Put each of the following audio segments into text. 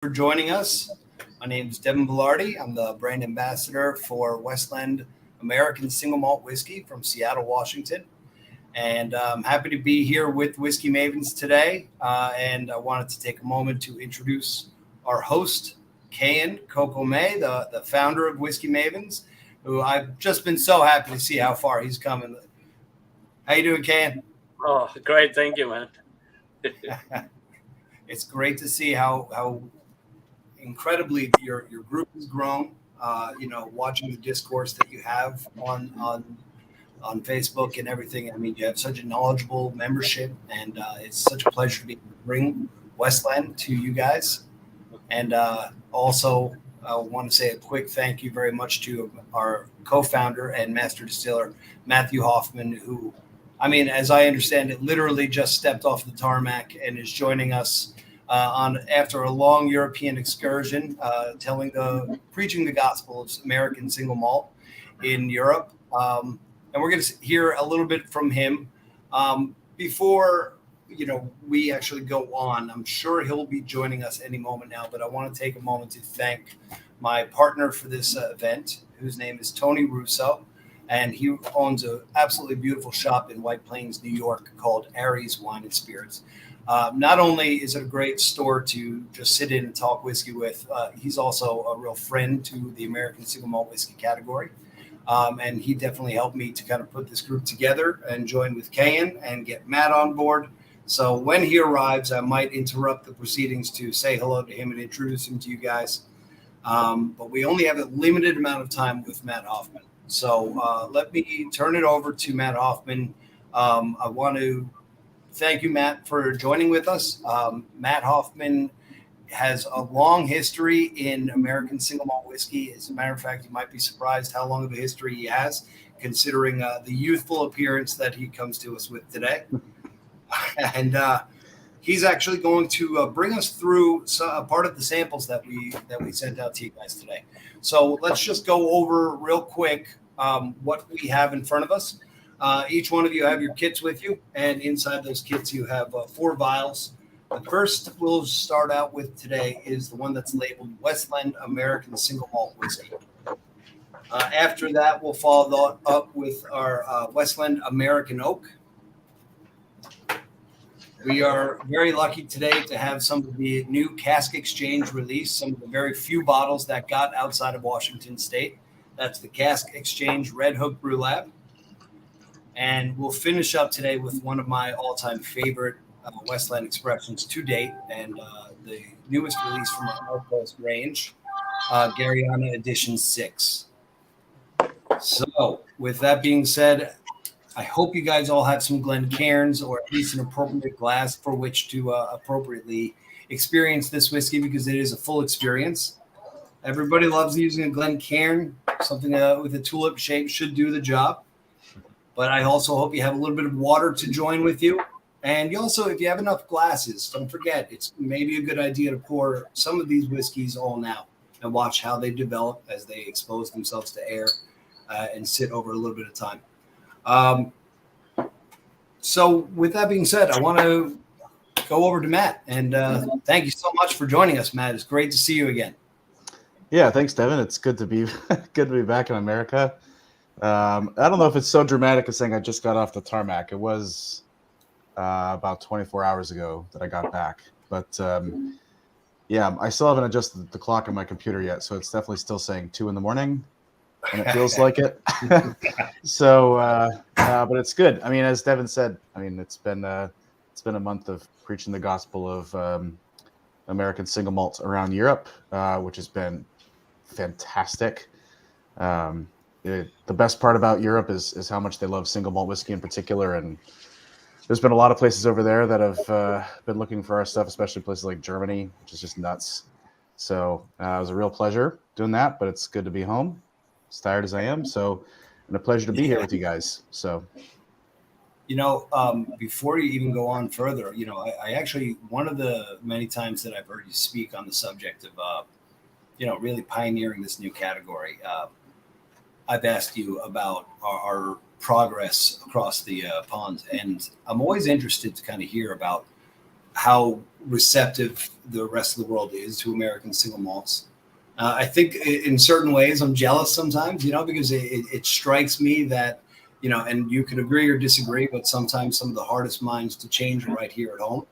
for joining us. My name is Devin Vilardi. I'm the brand ambassador for Westland American Single Malt Whiskey from Seattle, Washington. And I'm happy to be here with Whiskey Mavens today. And I wanted to take a moment to introduce our host, Kayan May, the founder of Whiskey Mavens, who I've just been so happy to see how far he's come. How you doing, Kayan? Oh, great. Thank you, man. It's great to see how incredibly your group has grown. Watching the discourse that you have on Facebook and everything. I mean, you have such a knowledgeable membership, and it's such a pleasure to be able to bring Westland to you guys. And also, I want to say a quick thank you very much to our co-founder and master distiller, Matthew Hoffman, who, I mean, as I understand it, literally just stepped off the tarmac and is joining us after a long European excursion, preaching the gospel of American Single Malt in Europe. And we're going to hear a little bit from him before we actually go on. I'm sure he'll be joining us any moment now, but I want to take a moment to thank my partner for this event, whose name is Tony Russo, and he owns an absolutely beautiful shop in White Plains, New York, called Aries Wine and Spirits. Not only is it a great store to just sit in and talk whiskey with, he's also a real friend to the American Single Malt Whiskey category. And he definitely helped me to kind of put this group together and join with Kayan and get Matt on board. So when he arrives, I might interrupt the proceedings to say hello to him and introduce him to you guys. But we only have a limited amount of time with Matt Hoffman. So let me turn it over to Matt Hoffman. I want to thank you, Matt, for joining with us. Matt Hoffman has a long history in American Single Malt Whiskey. As a matter of fact, you might be surprised how long of a history he has, considering the youthful appearance that he comes to us with today. And he's actually going to bring us through a part of the samples that we sent out to you guys today. So let's just go over real quick what we have in front of us. Each one of you have your kits with you, and inside those kits you have 4 vials. The first we'll start out with today is the one that's labeled Westland American Single Malt Whiskey. After that, we'll follow up with our Westland American Oak. We are very lucky today to have some of the new cask exchange release, some of the very few bottles that got outside of Washington State. That's the Cask Exchange Red Hook Brew Lab. And we'll finish up today with one of my all-time favorite Westland expressions to date, and the newest release from our North Coast range, Garryana Edition 6. So with that being said, I hope you guys all have some Glencairns, or at least an appropriate glass for which to appropriately experience this whiskey, because it is a full experience. Everybody loves using a Glencairn. Something with a tulip shape should do the job. But I also hope you have a little bit of water to join with you. And you also, if you have enough glasses, don't forget, it's maybe a good idea to pour some of these whiskeys all out and watch how they develop as they expose themselves to air and sit over a little bit of time. So with that being said, I want to go over to Matt, and thank you so much for joining us, Matt. It's great to see you again. Yeah, thanks, Devin. It's good to be back in America. I don't know if it's so dramatic as saying I just got off the tarmac. It was about 24 hours ago that I got back, but yeah, I still haven't adjusted the clock on my computer yet, so it's definitely still saying 2 a.m, and it feels like it. So, but it's good. I mean, as Devin said, I mean, it's been a month of preaching the gospel of American Single Malt around Europe, which has been fantastic. The best part about Europe is how much they love single malt whiskey in particular, and there's been a lot of places over there that have been looking for our stuff, especially places like Germany, which is just nuts. So it was a real pleasure doing that, but it's good to be home, as tired as I am. So, and a pleasure to be here with you guys. So, before you even go on further, I actually, one of the many times that I've heard you speak on the subject of, really pioneering this new category, I've asked you about our progress across the pond, and I'm always interested to kind of hear about how receptive the rest of the world is to American single malts. I think in certain ways I'm jealous sometimes, because it strikes me that, and you can agree or disagree, but sometimes some of the hardest minds to change are right here at home.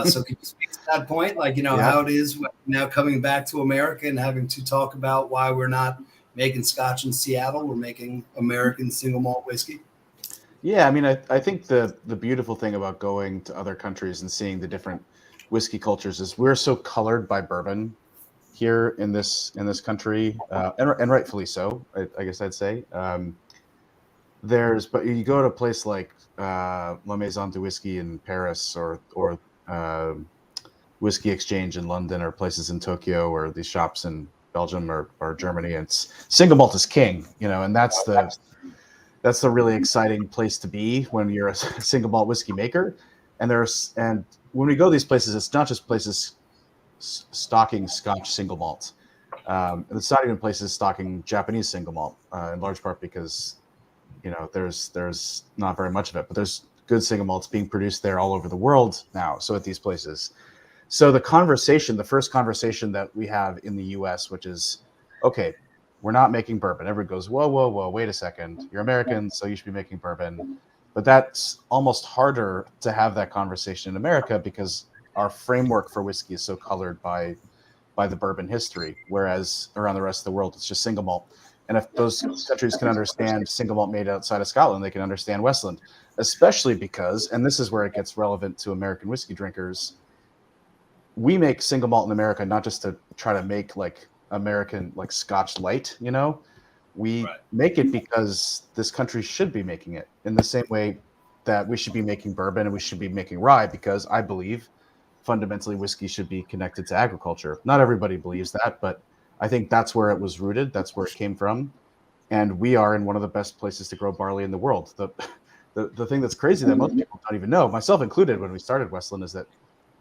So could you speak to that point? Like, how it is now coming back to America and having to talk about why we're not making Scotch in Seattle, we're making American single malt whiskey. Yeah, I mean, I think the beautiful thing about going to other countries and seeing the different whiskey cultures is we're so colored by bourbon here in this country, and rightfully so. I guess I'd say. But you go to a place like La Maison du Whiskey in Paris, or Whiskey Exchange in London, or places in Tokyo, or these shops in Belgium or Germany, and it's single malt is king, and that's the really exciting place to be when you're a single malt whiskey maker. And when we go to these places, it's not just places stocking Scotch single malt. It's not even places stocking Japanese single malt, in large part because there's not very much of it, but there's good single malts being produced there all over the world now. So at these places, so the first conversation that we have in the U.S., which is, okay, we're not making bourbon. Everyone goes, whoa, wait a second. You're American, so you should be making bourbon. But that's almost harder to have that conversation in America because our framework for whiskey is so colored by the bourbon history, whereas around the rest of the world, it's just single malt. And if those countries can understand single malt made outside of Scotland, they can understand Westland, especially because, and this is where it gets relevant to American whiskey drinkers, we make single malt in America not just to try to make like American like Scotch light, we make it because this country should be making it in the same way that we should be making bourbon and we should be making rye, because I believe fundamentally whiskey should be connected to agriculture. Not everybody believes that, but I think that's where it was rooted. That's where it came from. And we are in one of the best places to grow barley in the world. The thing that's crazy that most people don't even know, myself included when we started Westland, is that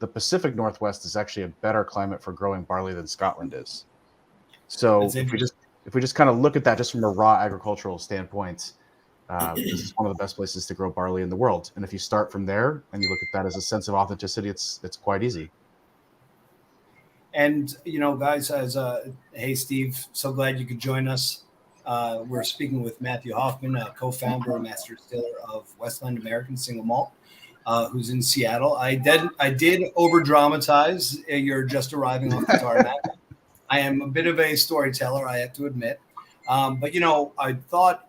the Pacific Northwest is actually a better climate for growing barley than Scotland is. So if we just kind of look at that just from a raw agricultural standpoint, this is one of the best places to grow barley in the world. And if you start from there and you look at that as a sense of authenticity, it's quite easy. And, guys, hey, Steve, so glad you could join us. We're speaking with Matthew Hoffman, co-founder and master distiller of Westland American Single Malt, who's in Seattle. I did over dramatize. You're just arriving off the tarmac. I am a bit of a storyteller, I have to admit. But, I thought,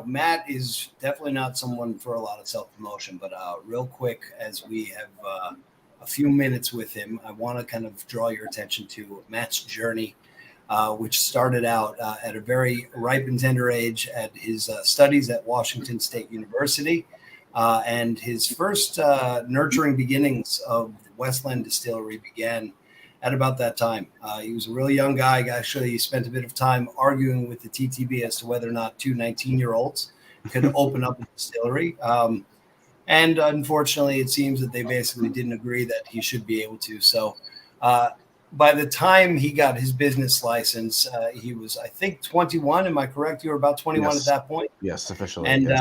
Matt is definitely not someone for a lot of self-promotion. But real quick, as we have a few minutes with him, I want to kind of draw your attention to Matt's journey, which started out at a very ripe and tender age at his studies at Washington State University. And his first nurturing beginnings of Westland Distillery began at about that time. He was a really young guy. Actually, he spent a bit of time arguing with the TTB as to whether or not two 19-year-olds could open up a distillery. And unfortunately, it seems that they basically didn't agree that he should be able to. So by the time he got his business license, he was, I think, 21. Am I correct? You were about 21 at that point? Yes, officially. And yes.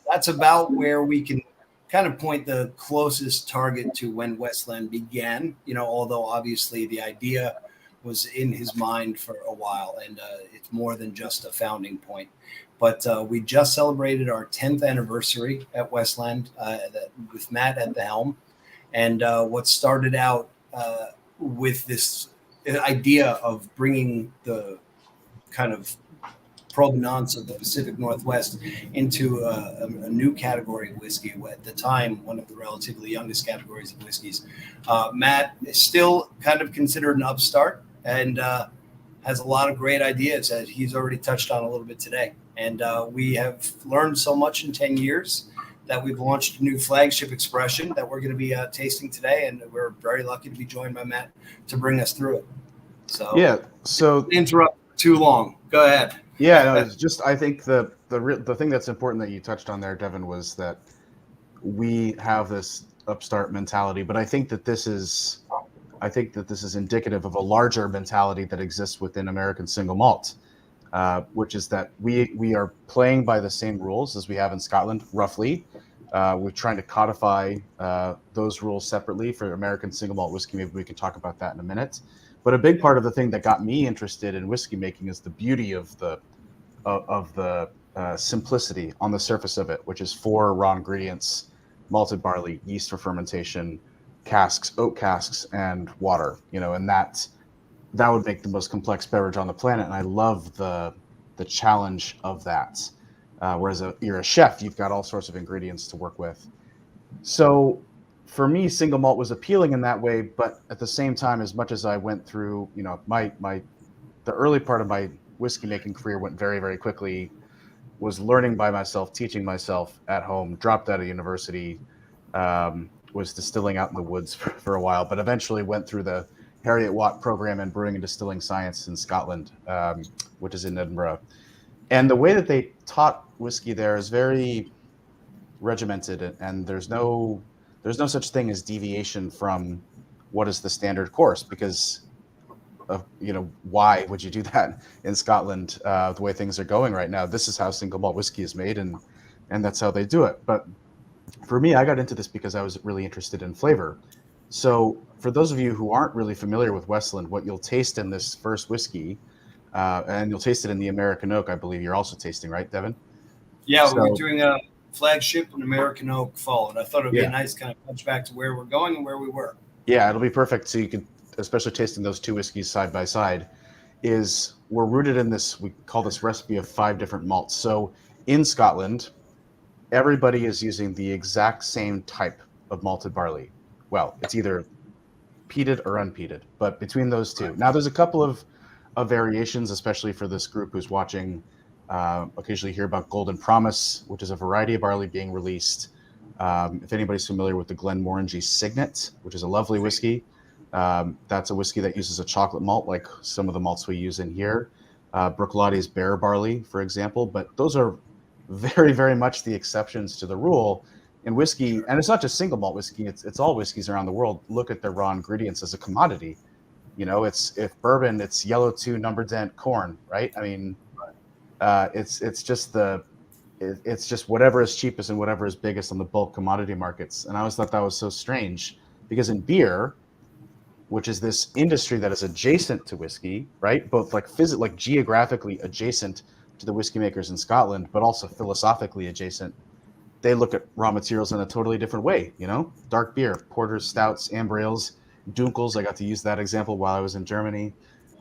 That's about where we can kind of point the closest target to when Westland began, although obviously the idea was in his mind for a while, and it's more than just a founding point. But we just celebrated our 10th anniversary at Westland with Matt at the helm. And what started out with this idea of bringing the kind of provenance of the Pacific Northwest into a new category of whiskey. At the time, one of the relatively youngest categories of whiskeys. Matt is still kind of considered an upstart and has a lot of great ideas that he's already touched on a little bit today. And we have learned so much in 10 years that we've launched a new flagship expression that we're going to be tasting today. And we're very lucky to be joined by Matt to bring us through it. So, yeah. So interrupt too long. Go ahead. Yeah, no, it's just, I think the thing that's important that you touched on there, Devin, was that we have this upstart mentality, but I think that this is indicative of a larger mentality that exists within American Single Malt, which is that we are playing by the same rules as we have in Scotland, roughly, We're trying to codify those rules separately for American Single Malt Whiskey. Maybe we can talk about that in a minute. But a big part of the thing that got me interested in whiskey making is the beauty of the simplicity on the surface of it, which is 4 raw ingredients: malted barley, yeast for fermentation, casks, oak casks, and water. And that would make the most complex beverage on the planet. And I love the challenge of that. Whereas you're a chef, you've got all sorts of ingredients to work with. So for me, single malt was appealing in that way. But at the same time, as much as I went through, the early part of my whiskey making career went very, very quickly, was learning by myself, teaching myself at home, dropped out of university, was distilling out in the woods for a while, but eventually went through the Harriet Watt program in brewing and distilling science in Scotland, which is in Edinburgh. And the way that they taught whiskey there is very regimented, and there's no such thing as deviation from what is the standard course, because why would you do that in Scotland? The way things are going right now, this is how single malt whiskey is made, and that's how they do it. But for me, I got into this because I was really interested in flavor. So for those of you who aren't really familiar with Westland, what you'll taste in this first whiskey, and you'll taste it in the American Oak, I believe you're also tasting, right, Devin? Yeah, we were doing a flagship in American Oak fall, and I thought it would be a nice kind of punch back to where we're going and where we were. Yeah, it'll be perfect. So you can, especially tasting those 2 whiskeys side by side, we're rooted in this, we call this recipe of 5 different malts. So in Scotland, everybody is using the exact same type of malted barley. Well, it's either peated or unpeated, but between those 2. Now, there's a couple of variations, especially for this group who's watching. Occasionally hear about Golden Promise, which is a variety of barley being released. If anybody's familiar with the Glenmorangie Signet, which is a lovely whiskey, that's a whiskey that uses a chocolate malt, like some of the malts we use in here. Bruichladi's Bear Barley, for example, but those are very, very much the exceptions to the rule in whiskey. And it's not just single malt whiskey; it's all whiskeys around the world. Look at their raw ingredients as a commodity. If bourbon, it's yellow 2 number dent corn, right? I mean, it's just whatever is cheapest and whatever is biggest on the bulk commodity markets. And I always thought that was so strange, because in beer, which is this industry that is adjacent to whiskey, right? Both like geographically adjacent to the whiskey makers in Scotland, but also philosophically adjacent. They look at raw materials in a totally different way. Dark beer, porters, stouts, amber ales, dunkels. I got to use that example while I was in Germany.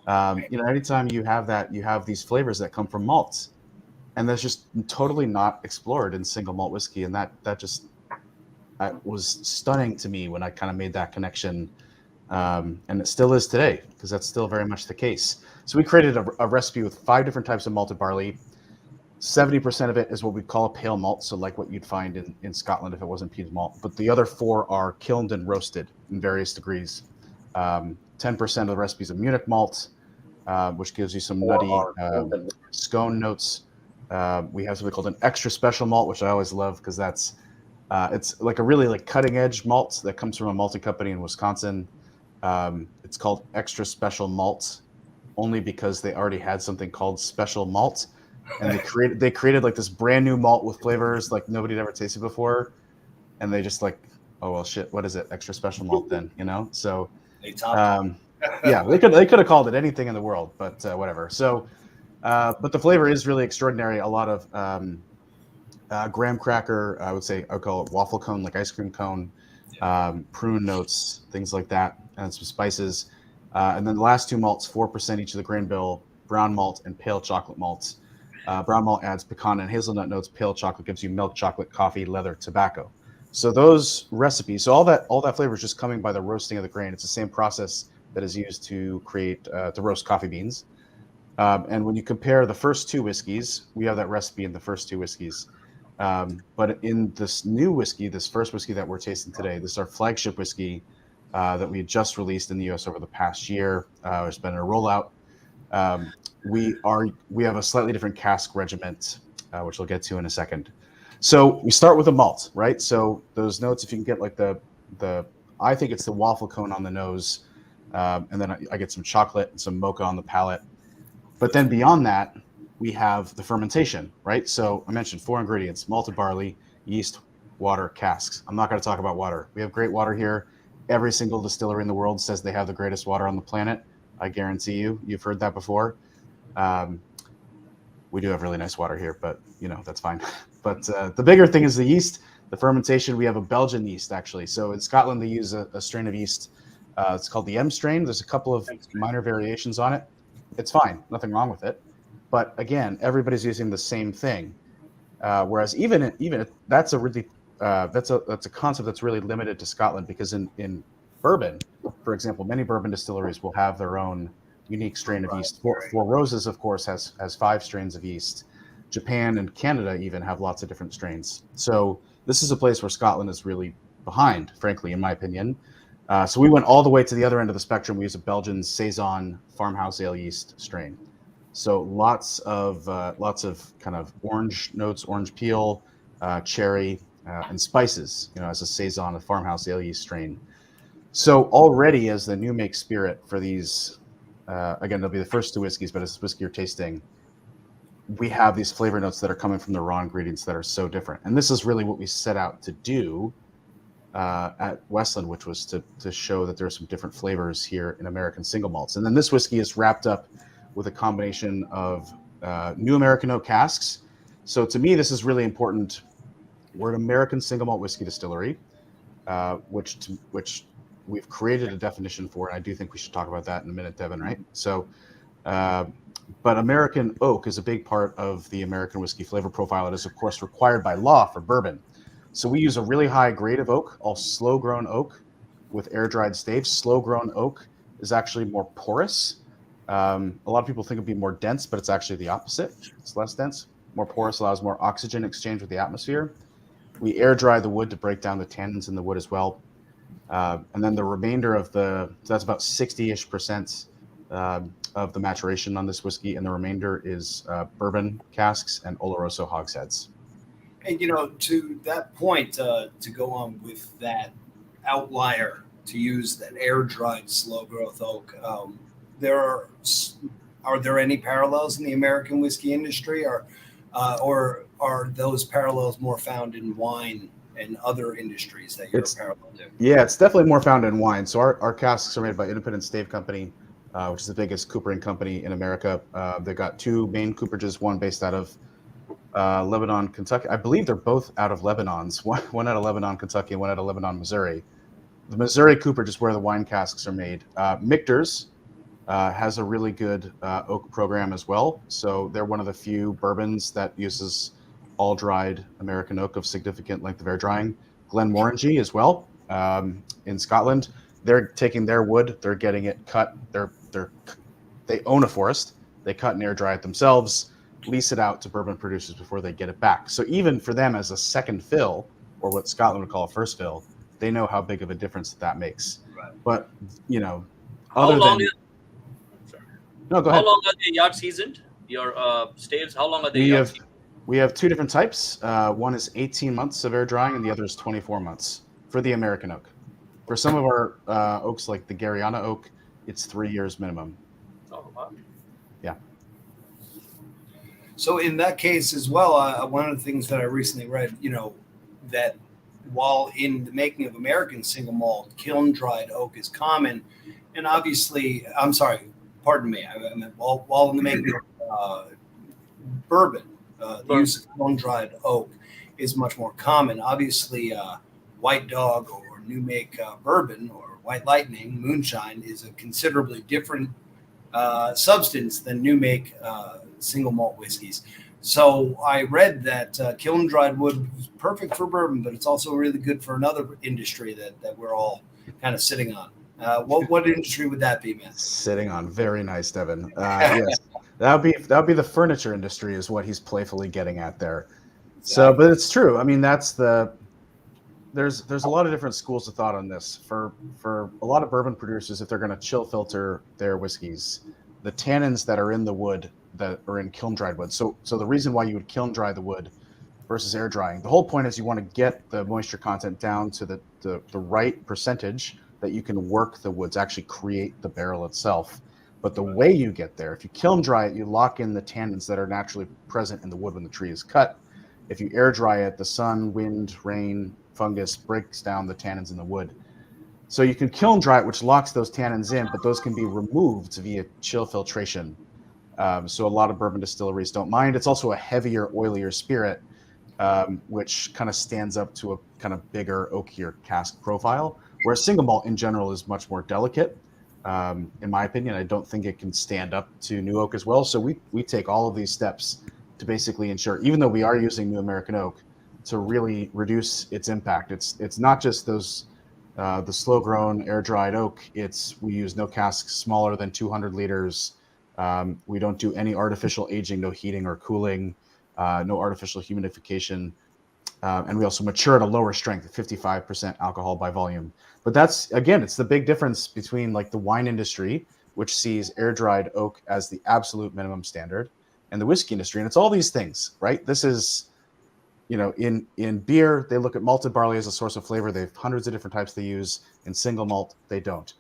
Anytime you have that, you have these flavors that come from malts, and that's just totally not explored in single malt whiskey. And that was stunning to me when I kind of made that connection. And it still is today, because that's still very much the case. So we created a recipe with 5 different types of malted barley. 70% of it is what we call a pale malt, so like what you'd find in Scotland if it wasn't peated malt. But the other 4 are kilned and roasted in various degrees. 10% of the recipe is a Munich Malt, which gives you some nutty scone notes. We have something called an extra special malt, which I always love, because it's like a really cutting edge malt that comes from a malting company in Wisconsin. It's called extra special malt only because they already had something called Special Malt, and they created like this brand new malt with flavors like nobody had ever tasted before, and they just oh well, shit, what is it? Extra special malt then, So yeah, they could have called it anything in the world, but whatever. So, but the flavor is really extraordinary. A lot of graham cracker, I would call it waffle cone, like ice cream cone, prune notes, things like that, and some spices. And then the last 2 malts, 4% each of the grain bill: brown malt and pale chocolate malts. Brown malt adds pecan and hazelnut notes. Pale chocolate gives you milk, chocolate, coffee, leather, tobacco. So those recipes, so all that flavor is just coming by the roasting of the grain. It's the same process that is used to create to roast coffee beans. And when you compare the first 2 whiskeys, we have that recipe in the first 2 whiskeys. But in this new whiskey, this first whiskey that we're tasting today, this is our flagship whiskey that we had just released in the U.S. over the past year. It's been a rollout. We have a slightly different cask regiment, which we'll get to in a second. So we start with a malt, right? So those notes, if you can get like I think it's the waffle cone on the nose, and then I get some chocolate and some mocha on the palate. But then beyond that, we have the fermentation, right? So I mentioned 4 ingredients: malted barley, yeast, water casks. I'm not going to talk about water. We have great water here. Every single distillery in the world says they have the greatest water on the planet. I guarantee you've heard that before. We do have really nice water here, but that's fine. But the bigger thing is the yeast, the fermentation. We have a Belgian yeast, actually. So in Scotland, they use a strain of yeast. It's called the M strain. There's a couple of minor variations on it. It's fine. Nothing wrong with it. But again, everybody's using the same thing. Whereas even that's a really that's a concept that's really limited to Scotland, because in bourbon, for example, many bourbon distilleries will have their own unique strain of yeast. Four Roses, of course, has 5 strains of yeast. Japan and Canada even have lots of different strains. So this is a place where Scotland is really behind, frankly, in my opinion. So we went all the way to the other end of the spectrum. We use a Belgian Saison farmhouse ale yeast strain. So lots of kind of orange notes, orange peel, cherry, and spices. As a Saison, a farmhouse ale yeast strain. So already, as the new make spirit for these, again, they'll be the first 2 whiskeys, but as whiskey you're tasting, we have these flavor notes that are coming from the raw ingredients that are so different. And this is really what we set out to do at Westland, which was to show that there are some different flavors here in American single malts. And then this whiskey is wrapped up with a combination of new American oak casks. So to me, this is really important. We're an American single malt whiskey distillery, which we've created a definition for, and I do think we should talk about that in a minute, Devin, right? So, but American oak is a big part of the American whiskey flavor profile. It is, of course, required by law for bourbon. So we use a really high grade of oak, all slow-grown oak with air-dried staves. Slow-grown oak is actually more porous. A lot of people think it'd be more dense, but it's actually the opposite. It's less dense. More porous allows more oxygen exchange with the atmosphere. We air-dry the wood to break down the tannins in the wood as well. And then the remainder of so that's about 60-ish% of the maturation on this whiskey, and the remainder is bourbon casks and Oloroso hogsheads. And to that point, to go on with that outlier, to use that air-dried slow-growth oak, are there any parallels in the American whiskey industry, or are those parallels more found in wine and other industries that you're parallel to? Yeah, it's definitely more found in wine. So our casks are made by Independent Stave Company, which is the biggest coopering company in America. They've got 2 main cooperages, one based out of Lebanon, Kentucky. I believe they're both out of Lebanon's. One out of Lebanon, Kentucky, and one out of Lebanon, Missouri. The Missouri cooperage is where the wine casks are made. Michter's has a really good oak program as well. So they're one of the few bourbons that uses all dried American oak of significant length of air drying. Glenmorangie as well in Scotland. They're taking their wood, they're getting it cut. They own a forest. They cut and air dry it themselves, lease it out to bourbon producers before they get it back. So even for them as a second fill, or what Scotland would call a first fill, they know how big of a difference that makes. Right. But No, go ahead. How long are they yard seasoned? Your staves, how long are they yard seasoned? We have 2 different types. One is 18 months of air drying, and the other is 24 months for the American oak. For some of our oaks, like the Garryana oak, it's 3 years minimum. Oh, wow. Yeah. So in that case as well, one of the things that I recently read, that while in the making of American single malt, kiln-dried oak is common, and obviously, I'm sorry, pardon me, I meant while in the making of bourbon, the use of kiln-dried oak is much more common. Obviously, White Dog or new make bourbon or White Lightning, moonshine, is a considerably different substance than new make single malt whiskeys. So I read that kiln-dried wood is perfect for bourbon, but it's also really good for another industry that we're all kind of sitting on. What industry would that be, man? Sitting on. Very nice, Devin. Yes, that would be the furniture industry, is what he's playfully getting at there. Exactly. So, but it's true. I mean, there's a lot of different schools of thought on this. For a lot of bourbon producers, if they're going to chill filter their whiskeys, the tannins that are in the wood that are in kiln-dried wood. So the reason why you would kiln-dry the wood versus air drying, the whole point is you want to get the moisture content down to the right percentage that you can work the woods, actually create the barrel itself. But the way you get there, if you kiln dry it, you lock in the tannins that are naturally present in the wood when the tree is cut. If you air dry it, the sun, wind, rain, fungus breaks down the tannins in the wood. So you can kiln dry it, which locks those tannins in, but those can be removed via chill filtration. So a lot of bourbon distilleries don't mind. It's also a heavier, oilier spirit, which kind of stands up to a kind of bigger, oakier cask profile, whereas single malt in general is much more delicate. In my opinion, I don't think it can stand up to new oak as well. So we take all of these steps to basically ensure, even though we are using new American oak, to really reduce its impact. It's not just those the slow grown air dried oak. We use no casks smaller than 200 liters. We don't do any artificial aging, no heating or cooling, no artificial humidification. And we also mature at a lower strength, 55% alcohol by volume. But that's, again, it's the big difference between like the wine industry, which sees air dried oak as the absolute minimum standard, and the whiskey industry. And it's all these things, right? This is, in beer, they look at malted barley as a source of flavor. They have hundreds of different types they use. In single malt, they don't.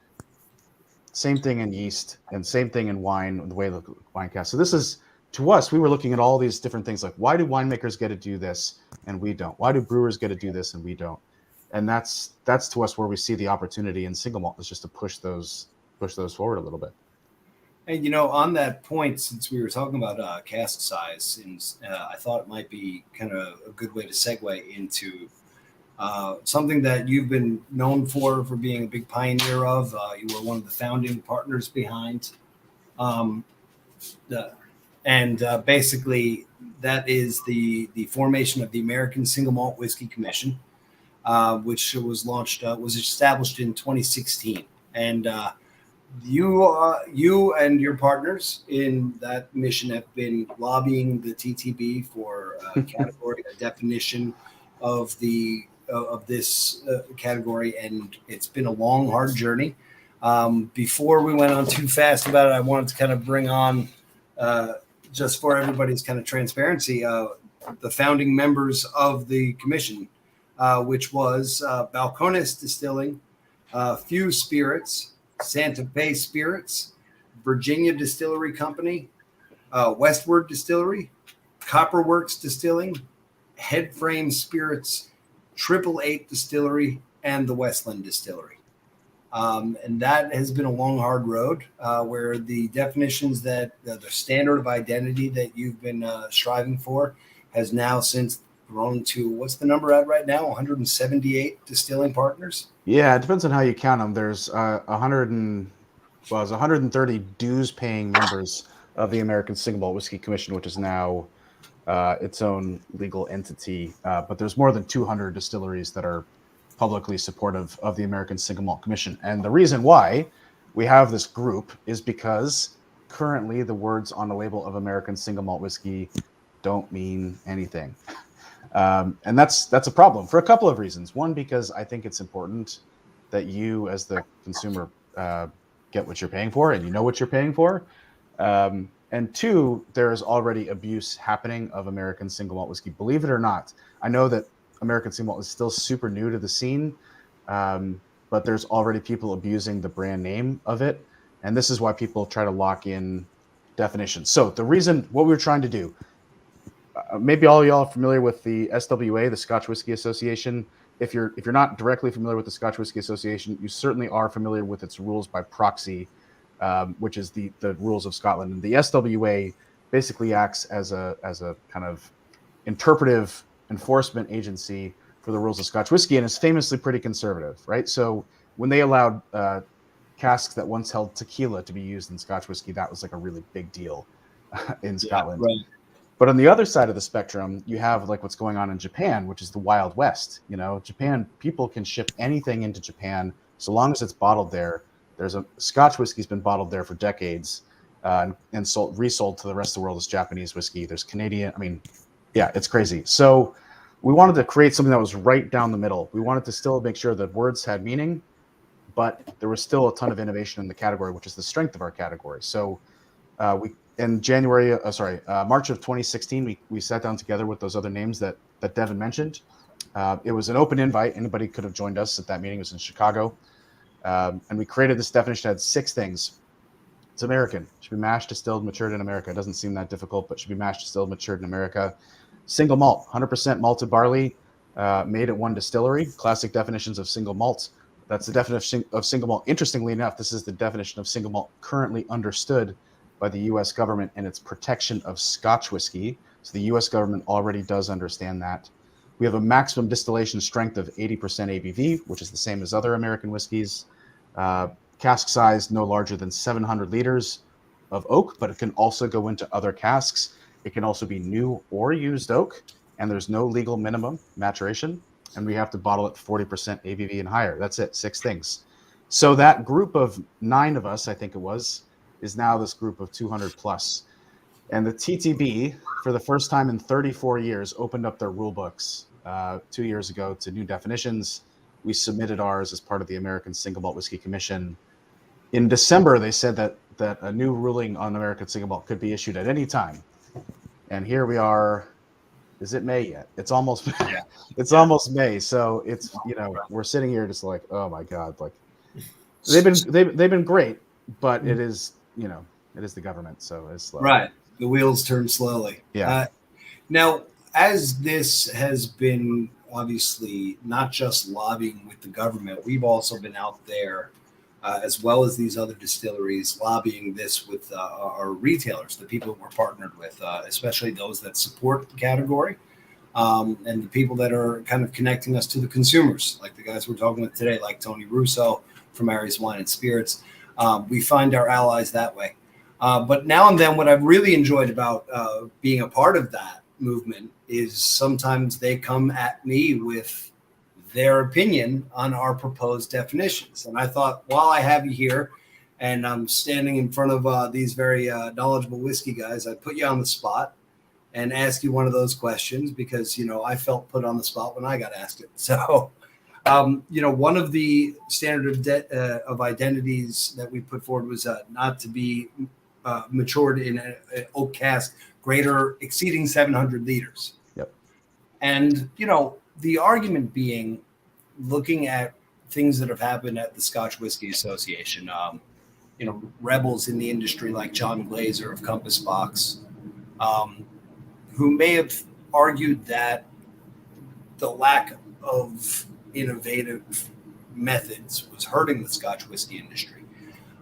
Same thing in yeast, and same thing in wine, the way they look at wine cask. So this is, to us, we were looking at all these different things, like, why do winemakers get to do this and we don't? Why do brewers get to do this and we don't? And that's to us where we see the opportunity in single malt, is just to push those forward a little bit. And on that point, since we were talking about cask size, and I thought it might be kind of a good way to segue into something that you've been known for being a big pioneer of. You were one of the founding partners behind, basically that is the formation of the American Single Malt Whiskey Commission, which was established in 2016, and you and your partners in that mission have been lobbying the TTB for a category, a definition of this category, and it's been a long, hard journey. Before we went on too fast about it, I wanted to kind of bring on, just for everybody's kind of transparency, the founding members of the commission, which was Balcones Distilling, Fuse Spirits, Santa Fe Spirits, Virginia Distillery Company, Westward Distillery, Copperworks Distilling, Headframe Spirits, 888 Distillery, and the Westland Distillery. And that has been a long, hard road, where the definitions that the standard of identity that you've been striving for has now since grown to, what's the number at right now? 178 distilling partners? Yeah, it depends on how you count them. There's 130 dues-paying members of the American Single Malt Whiskey Commission, which is now its own legal entity. But there's more than 200 distilleries that are publicly supportive of the American Single Malt Commission. And the reason why we have this group is because currently the words on the label of American Single Malt Whiskey don't mean anything. And that's a problem for a couple of reasons. One, because I think it's important that you, as the consumer, get what you're paying for, and you know what you're paying for. And two, there is already abuse happening of American Single Malt Whiskey. Believe it or not, I know that American Single Malt is still super new to the scene, but there's already people abusing the brand name of it. And this is why people try to lock in definitions. So the reason, what we were trying to do, maybe all y'all are familiar with the SWA, the Scotch Whisky Association. If you're not directly familiar with the Scotch Whisky Association, you certainly are familiar with its rules by proxy, which is the rules of Scotland. And the SWA basically acts as a kind of interpretive enforcement agency for the rules of Scotch whisky, and is famously pretty conservative, right? So when they allowed casks that once held tequila to be used in Scotch whisky, that was like a really big deal in Scotland. Yeah, right. But on the other side of the spectrum, you have like what's going on in Japan, which is the Wild West. Japan, people can ship anything into Japan so long as it's bottled there. Scotch whiskey's been bottled there for decades, and resold to the rest of the world as Japanese whiskey. There's Canadian. I mean, yeah, it's crazy. So we wanted to create something that was right down the middle. We wanted to still make sure that words had meaning, but there was still a ton of innovation in the category, which is the strength of our category. So in March of 2016, we sat down together with those other names that Devin mentioned. It was an open invite. Anybody could have joined us at that meeting. It was in Chicago. And we created this definition that had 6 things. It's American. It should be mashed, distilled, matured in America. It doesn't seem that difficult, but should be mashed, distilled, matured in America. Single malt, 100% malted barley, made at one distillery. Classic definitions of single malt. That's the definition of single malt. Interestingly enough, this is the definition of single malt currently understood by the U.S. government and its protection of Scotch whiskey. So the U.S. government already does understand that. We have a maximum distillation strength of 80% ABV, which is the same as other American whiskeys. Cask size no larger than 700 liters of oak, but it can also go into other casks. It can also be new or used oak, and there's no legal minimum maturation. And we have to bottle at 40% ABV and higher. That's it, 6 things. So that group of 9 of us, I think it was, is now this group of 200 plus. And the TTB, for the first time in 34 years, opened up their rule books 2 years ago to new definitions. We submitted ours as part of the American Single Malt Whiskey Commission. In December, they said that a new ruling on American Single Malt could be issued at any time. And here we are. Is it May yet? It's almost it's almost May. So it's, we're sitting here just like, oh my God, like they've been great, but it is, it is the government, so it's slow. Right. The wheels turn slowly. Yeah. Now, as this has been obviously not just lobbying with the government, we've also been out there, as well as these other distilleries, lobbying this with our retailers, the people that we're partnered with, especially those that support the category, and the people that are kind of connecting us to the consumers, like the guys we're talking with today, like Tony Russo from Aries Wine and Spirits. We find our allies that way. But now and then, what I've really enjoyed about being a part of that movement is sometimes they come at me with their opinion on our proposed definitions. And I thought, while I have you here and I'm standing in front of these very knowledgeable whiskey guys, I'd put you on the spot and ask you one of those questions because, I felt put on the spot when I got asked it. So, one of the standard of identities that we put forward was not to be matured in an oak cask exceeding 700 liters. Yep. And, the argument being, looking at things that have happened at the Scotch Whisky Association, rebels in the industry like John Glazer of Compass Box, who may have argued that the lack of innovative methods was hurting the Scotch whisky industry.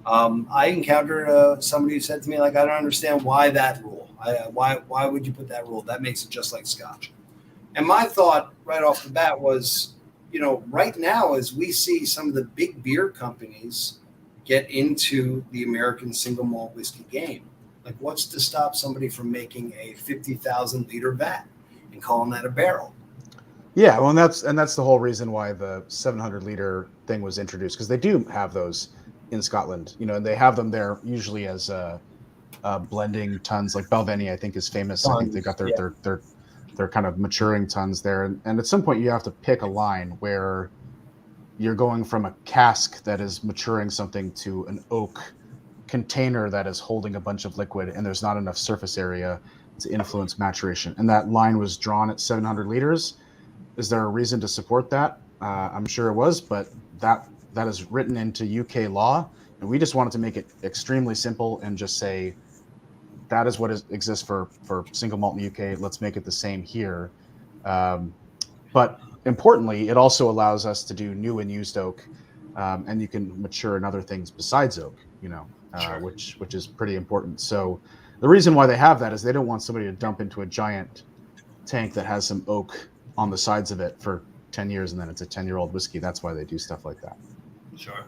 I encountered somebody who said to me, like, I don't understand why that rule. Why would you put that rule? That makes it just like Scotch. And my thought right off the bat was, right now, as we see some of the big beer companies get into the American single malt whiskey game, like, what's to stop somebody from making a 50,000 liter vat and calling that a barrel? Yeah, well, and that's the whole reason why the 700 liter thing was introduced, because they do have those in Scotland, and they have them there usually as blending tons. Like Balvenie, I think, is famous. Tons, I think they got their kind of maturing tons there, and at some point you have to pick a line where you're going from a cask that is maturing something to an oak container that is holding a bunch of liquid, and there's not enough surface area to influence maturation. And that line was drawn at 700 liters. Is there a reason to support that? I'm sure it was, but that is written into UK law, and we just wanted to make it extremely simple and just say that is what exists for single malt in the UK. Let's make it the same here. But importantly, it also allows us to do new and used oak, and you can mature in other things besides oak, sure. which is pretty important. So the reason why they have that is they don't want somebody to dump into a giant tank that has some oak on the sides of it for 10 years and then it's a 10-year-old whiskey. That's why they do stuff like that. Sure.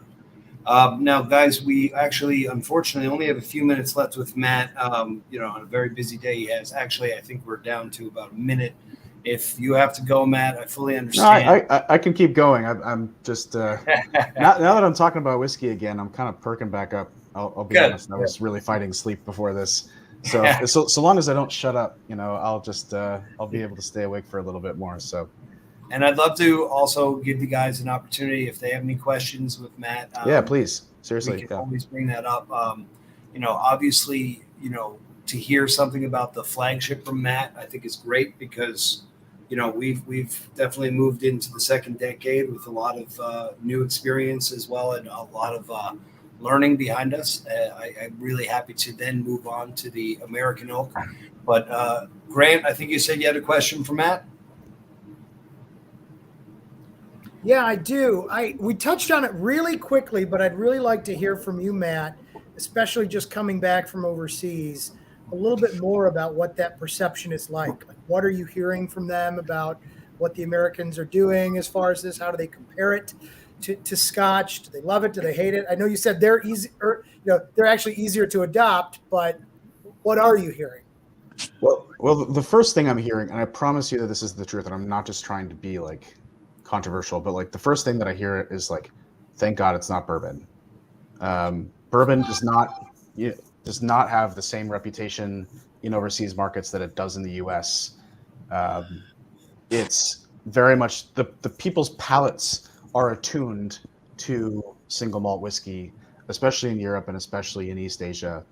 Now, guys, we actually, unfortunately, only have a few minutes left with Matt. On a very busy day he has. Actually, I think we're down to about a minute. If you have to go, Matt, I fully understand. No, I can keep going. I'm just now that I'm talking about whiskey again, I'm kind of perking back up. I'll be honest. I was really fighting sleep before this. So long as I don't shut up, I'll just I'll be able to stay awake for a little bit more. So. And I'd love to also give you guys an opportunity if they have any questions with Matt. Yeah, please. Seriously. We can always bring that up. Obviously, to hear something about the flagship from Matt, I think is great because, we've definitely moved into the second decade with a lot of new experience as well and a lot of learning behind us. I'm really happy to then move on to the American oak. But Grant, I think you said you had a question for Matt. Yeah, I do. We touched on it really quickly, but I'd really like to hear from you, Matt, especially just coming back from overseas, a little bit more about what that perception is like. Like, what are you hearing from them about what the Americans are doing as far as this? How do they compare it to Scotch? Do they love it? Do they hate it? I know you said they're easy, or, they're actually easier to adopt, but what are you hearing? Well, the first thing I'm hearing, and I promise you that this is the truth, and I'm not just trying to be like controversial, but like the first thing that I hear is like, thank God it's not bourbon. Bourbon does not have the same reputation in overseas markets that it does in the U.S. It's very much the people's palates are attuned to single malt whiskey, especially in Europe and especially in East Asia.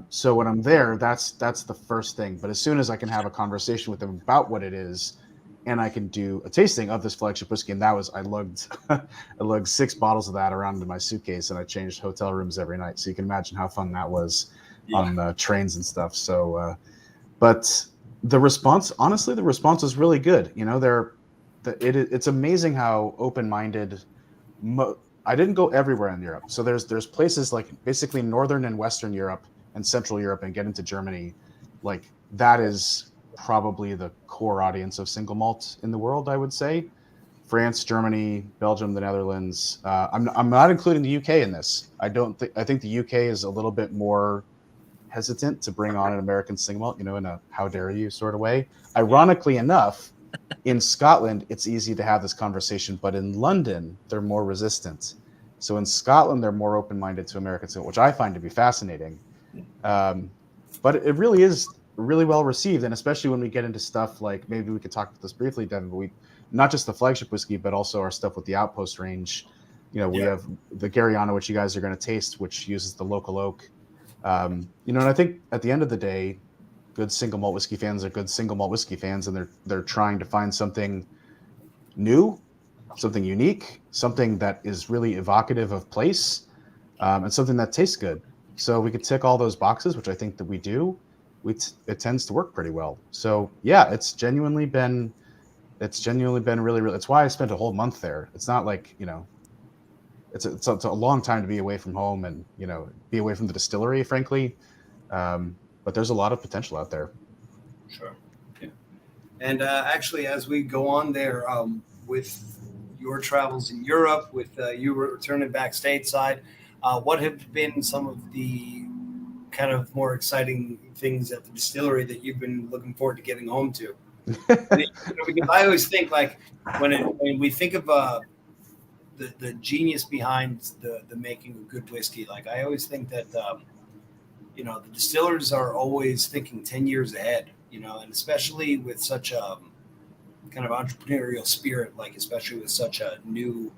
So when I'm there, that's the first thing. But as soon as I can have a conversation with them about what it is, and I can do a tasting of this flagship whiskey, and I lugged 6 bottles of that around in my suitcase, and I changed hotel rooms every night. So you can imagine how fun that was on trains and stuff. So, but the response was really good. It's amazing how open-minded. I didn't go everywhere in Europe. So there's places like basically Northern and Western Europe and Central Europe, and get into Germany. Like, that is probably the core audience of single malt in the world, I would say. France, Germany, Belgium, the Netherlands. I'm not including the UK in this. I think the UK is a little bit more hesitant to bring on an American single malt, in a how dare you sort of way. Ironically enough, in Scotland, it's easy to have this conversation, but in London, they're more resistant. So in Scotland, they're more open-minded to American single, which I find to be fascinating. But it really is really well received, and especially when we get into stuff like, maybe we could talk about this briefly, Devin, but not just the flagship whiskey, but also our stuff with the Outpost range. We have the Garryana, which you guys are going to taste, which uses the local oak. And I think at the end of the day, good single malt whiskey fans are good single malt whiskey fans, and they're trying to find something new, something unique, something that is really evocative of place, and something that tastes good. So we could tick all those boxes, which I think that we do. It tends to work pretty well. So yeah, it's genuinely been really, really. It's why I spent a whole month there. It's not like, it's a long time to be away from home and be away from the distillery, frankly. But there's a lot of potential out there. Sure. Yeah. And actually, as we go on there, with your travels in Europe, with you returning back stateside, what have been some of the kind of more exciting things at the distillery that you've been looking forward to getting home to? Because I always think, like, when we think of the genius behind the making of good whiskey, like, I always think that the distillers are always thinking 10 years ahead, and especially with such a kind of entrepreneurial spirit, like, especially with such a new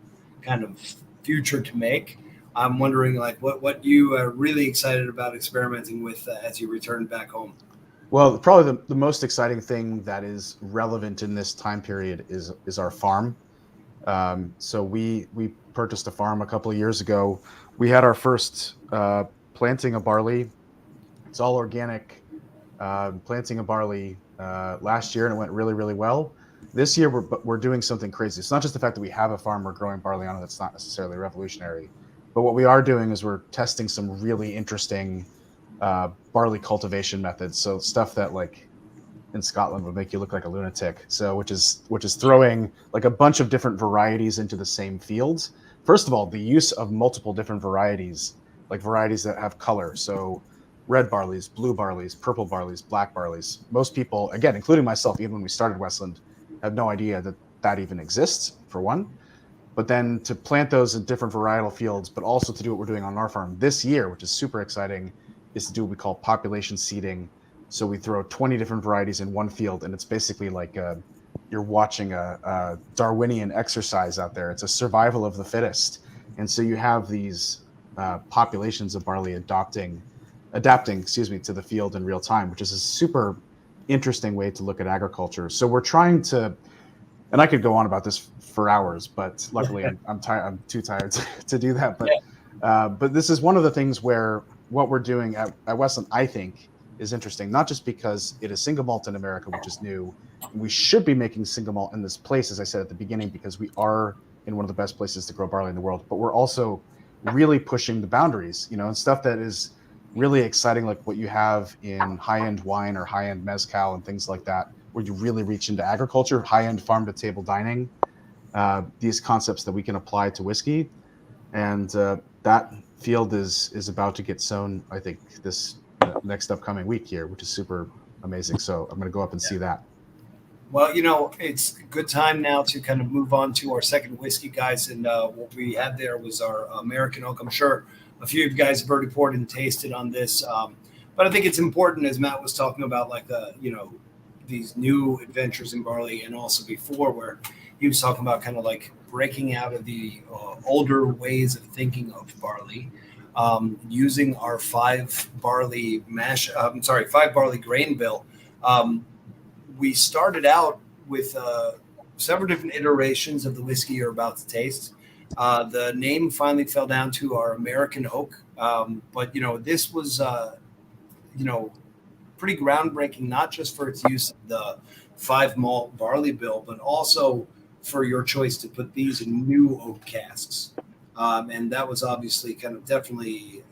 kind of future to make. I'm wondering, like, what you are really excited about experimenting with as you return back home. Well, probably the most exciting thing that is relevant in this time period is our farm. So we purchased a farm a couple of years ago. We had our first planting of barley. It's all organic planting of barley last year, and it went really, really well. This year, we're doing something crazy. It's not just the fact that we have a farm we're growing barley on, that's not necessarily revolutionary. But what we are doing is we're testing some really interesting barley cultivation methods. So stuff that, like, in Scotland would make you look like a lunatic. So which is throwing like a bunch of different varieties into the same field. First of all, the use of multiple different varieties, like varieties that have color. So red barleys, blue barleys, purple barleys, black barleys. Most people, again, including myself, even when we started Westland, have no idea that even exists, for one. But then to plant those in different varietal fields, but also to do what we're doing on our farm this year, which is super exciting, is to do what we call population seeding. So we throw 20 different varieties in one field, and it's basically like you're watching a Darwinian exercise out there. It's a survival of the fittest. And so you have these populations of barley adapting, to the field in real time, which is a super interesting way to look at agriculture. So we're trying to, and I could go on about this for hours, but luckily I'm tired. I'm too tired to do that. But this is one of the things where what we're doing at Westland, I think, is interesting, not just because it is single malt in America, which is new. We should be making single malt in this place, as I said at the beginning, because we are in one of the best places to grow barley in the world. But we're also really pushing the boundaries, and stuff that is really exciting, like what you have in high-end wine or high-end mezcal and things like that, where you really reach into agriculture, high-end farm-to-table dining, these concepts that we can apply to whiskey. And that field is about to get sown, I think, this next upcoming week here, which is super amazing. So I'm going to go up and see that. Well, it's a good time now to kind of move on to our second whiskey, guys. And what we had there was our American Oak. I'm sure a few of you guys have already poured and tasted on this. But I think it's important, as Matt was talking about, like these new adventures in barley, and also before, where he was talking about kind of like breaking out of the older ways of thinking of barley, using our 5 barley grain bill. We started out with several different iterations of the whiskey you're about to taste. The name finally fell down to our American Oak. But this was, pretty groundbreaking, not just for its use of the 5 malt barley bill, but also for your choice to put these in new oak casks. And that was obviously kind of definitely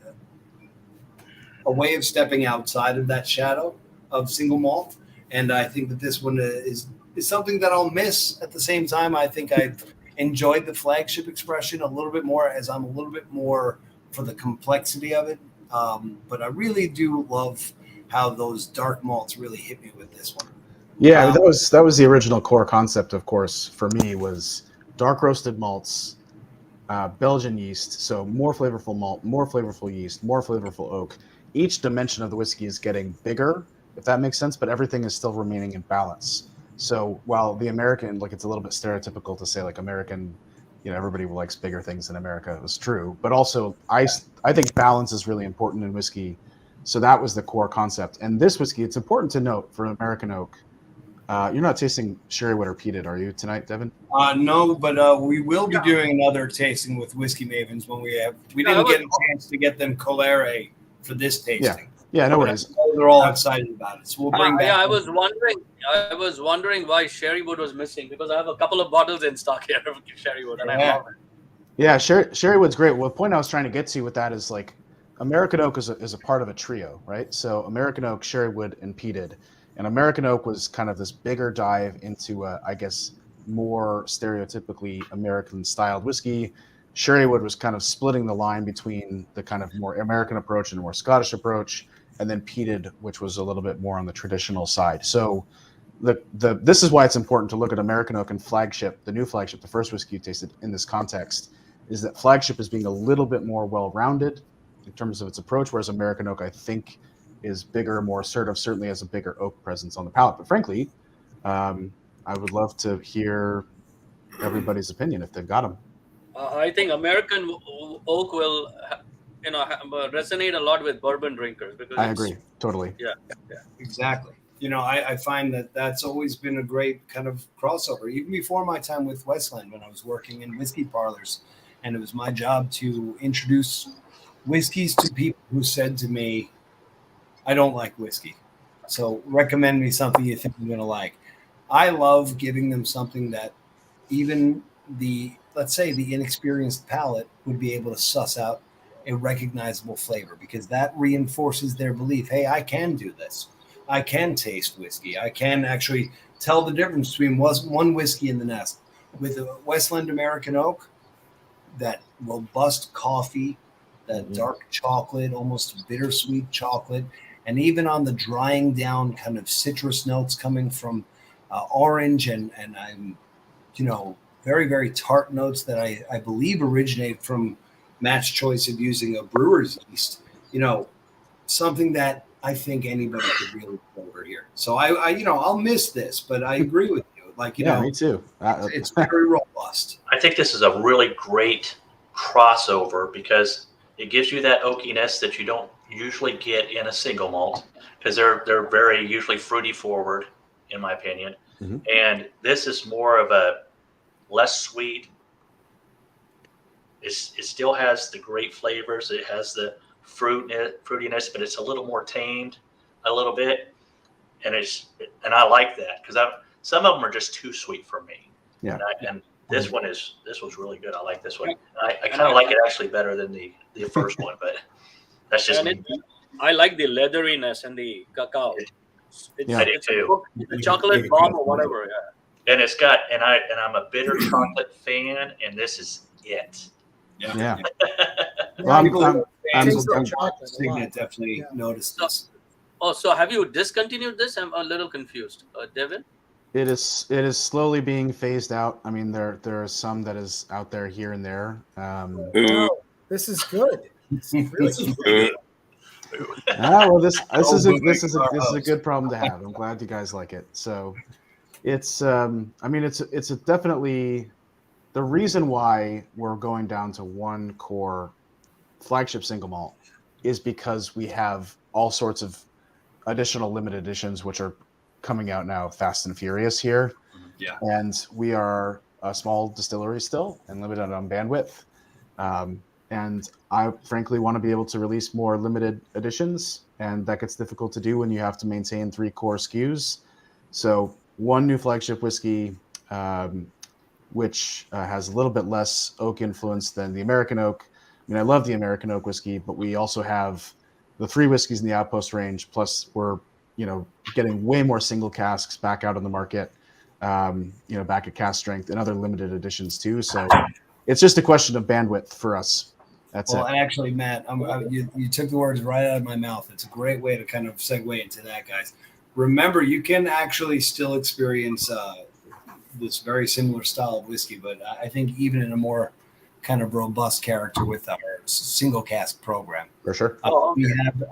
a way of stepping outside of that shadow of single malt. And I think that this one is something that I'll miss. At the same time, I think I've enjoyed the flagship expression a little bit more, as I'm a little bit more for the complexity of it. But I really do love how those dark malts really hit me with this one. Yeah, that was the original core concept, of course, for me, was dark roasted malts, Belgian yeast, so more flavorful malt, more flavorful yeast, more flavorful oak. Each dimension of the whiskey is getting bigger, if that makes sense, but everything is still remaining in balance. So while the American, like, it's a little bit stereotypical to say, like, American, everybody likes bigger things in America. It was true, but also I think balance is really important in whiskey. So that was the core concept. And this whiskey, it's important to note for American Oak, you're not tasting sherry wood or peated, are you, tonight, Devin? No, but we will be doing another tasting with Whiskey Mavens when we didn't get a chance to get them Colere for this tasting. Yeah, no worries. They're all excited about it. So we'll bring back. Yeah, I was wondering why sherry wood was missing, because I have a couple of bottles in stock here of sherry wood, and I love it. Yeah, sherry wood's great. Well, the point I was trying to get to with that is, like, American Oak is a part of a trio, right? So American Oak, sherry wood, and peated. And American Oak was kind of this bigger dive into, I guess, more stereotypically American-styled whiskey. Sherrywood was kind of splitting the line between the kind of more American approach and the more Scottish approach, and then peated, which was a little bit more on the traditional side. So this is why it's important to look at American Oak and Flagship, the new Flagship, the first whiskey you tasted in this context, is that Flagship is being a little bit more well-rounded in terms of its approach, whereas American Oak, I think, is bigger, more assertive, certainly has a bigger oak presence on the palate. But frankly, I would love to hear everybody's opinion if they've got them. I think American Oak will, resonate a lot with bourbon drinkers. Because I agree, totally. Yeah, exactly. I find that that's always been a great kind of crossover. Even before my time with Westland, when I was working in whiskey parlors, and it was my job to introduce whiskeys to people who said to me, I don't like whiskey, so recommend me something you think I'm going to like. I love giving them something that even let's say the inexperienced palate would be able to suss out a recognizable flavor, because that reinforces their belief. Hey, I can do this. I can taste whiskey. I can actually tell the difference between one whiskey and the next. With a Westland American Oak, that robust coffee, that dark chocolate, almost bittersweet chocolate, and even on the drying down kind of citrus notes coming from orange and I'm, very, very tart notes that I believe originate from Matt's choice of using a brewer's yeast, something that I think anybody could really flavor here. So I'll miss this, but I agree with you. Like, me too. It's very robust. I think this is a really great crossover because it gives you that oakiness that you don't usually get in a single malt, because they're very usually fruity forward, in my opinion. Mm-hmm. And this is more of a less sweet. It still has the great flavors. It has the fruitiness, but it's a little more tamed. a little bit, and I like that because some of them are just too sweet for me. Yeah. And this was really good. I like this one. I kind of like it actually better than the first one, but that's just me. I like the leatheriness and the cacao. I do too. The chocolate bomb or whatever. Yeah. And I'm a bitter chocolate fan, and this is it. Yeah. I'm chocolate definitely noticed this. Oh, so have you discontinued this? I'm a little confused, Devin. It is slowly being phased out. I mean, there are some that is out there here and there. This is good. This is really good. Well, this is a good problem to have. I'm glad you guys like it. So, it's it's definitely the reason why we're going down to one core flagship single malt is because we have all sorts of additional limited editions which are coming out now fast and furious here. Yeah. And we are a small distillery still and limited on bandwidth. And I frankly want to be able to release more limited editions, and that gets difficult to do when you have to maintain 3 core SKUs. So one new flagship whiskey, which has a little bit less oak influence than the American oak. I mean, I love the American oak whiskey, but we also have the 3 whiskeys in the Outpost range. Plus, we're getting way more single casks back out on the market, back at cask strength and other limited editions too. So it's just a question of bandwidth for us. That's it. Well, actually, Matt, you took the words right out of my mouth. It's a great way to kind of segue into that, guys. Remember, you can actually still experience this very similar style of whiskey, but I think even in a more kind of robust character with our single cask program. For sure. We have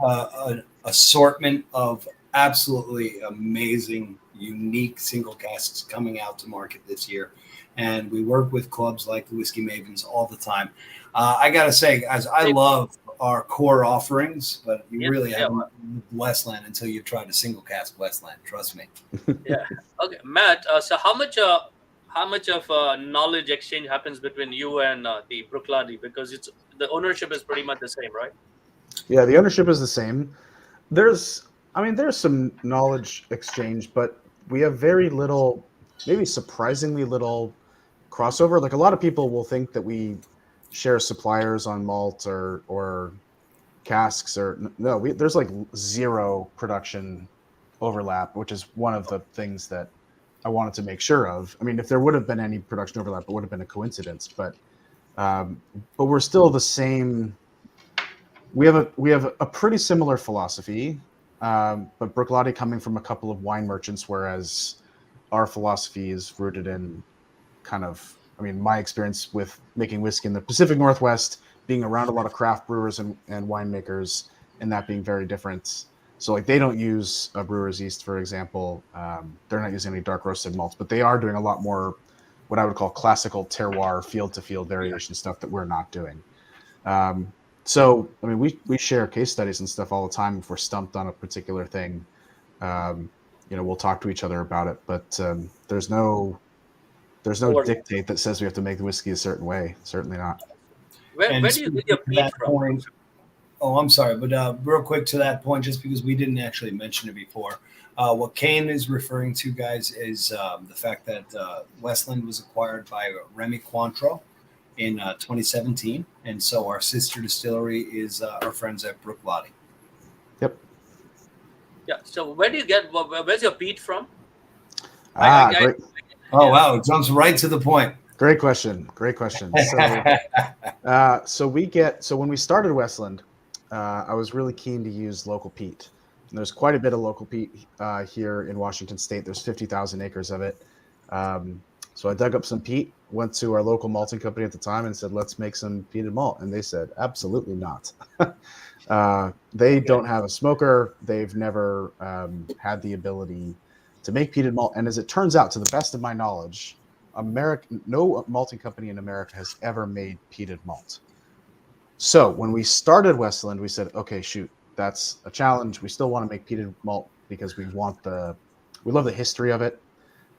an assortment of absolutely amazing, unique single casks coming out to market this year. And we work with clubs like the Whiskey Mavens all the time. I got to say, guys, I love our core offerings, but you really haven't Westland until you've tried a single cask Westland. Trust me. Yeah. Okay, Matt. So how much of knowledge exchange happens between you and the Vilardi? Because the ownership is pretty much the same, right? Yeah, the ownership is the same. There's some knowledge exchange, but we have very little, maybe surprisingly little crossover. Like a lot of people will think that we share suppliers on malt or casks there's like zero production overlap, which is one of the things that I wanted to make sure of. I mean, if there would have been any production overlap, it would have been a coincidence, but we're still the same. We have a pretty similar philosophy, but Vilardi coming from a couple of wine merchants, whereas our philosophy is rooted in kind of, my experience with making whiskey in the Pacific Northwest, being around a lot of craft brewers and winemakers, and that being very different. So like they don't use a brewer's yeast, for example. They're not using any dark roasted malts, but they are doing a lot more what I would call classical terroir, field to field variation stuff that we're not doing. So, we share case studies and stuff all the time. If we're stumped on a particular thing, we'll talk to each other about it, but there's no dictate that says we have to make the whiskey a certain way. Certainly not. Where do you get your peat from? Oh, I'm sorry, but real quick to that point, just because we didn't actually mention it before, what Kane is referring to, guys, is the fact that Westland was acquired by Remy Cointreau in 2017, and so our sister distillery is our friends at Vilardi. Yep. Yeah. So where do you get? Where's your peat from? Great. Oh wow, it jumps right to the point. Great question. So when we started Westland, I was really keen to use local peat. And there's quite a bit of local peat here in Washington State. There's 50,000 acres of it. So I dug up some peat, went to our local malting company at the time and said, let's make some peated malt. And they said, absolutely not. They don't have a smoker. They've never had the ability to make peated malt. And as it turns out, to the best of my knowledge, no malting company in America has ever made peated malt. So when we started Westland, we said, okay, shoot, that's a challenge. We still want to make peated malt because we love the history of it.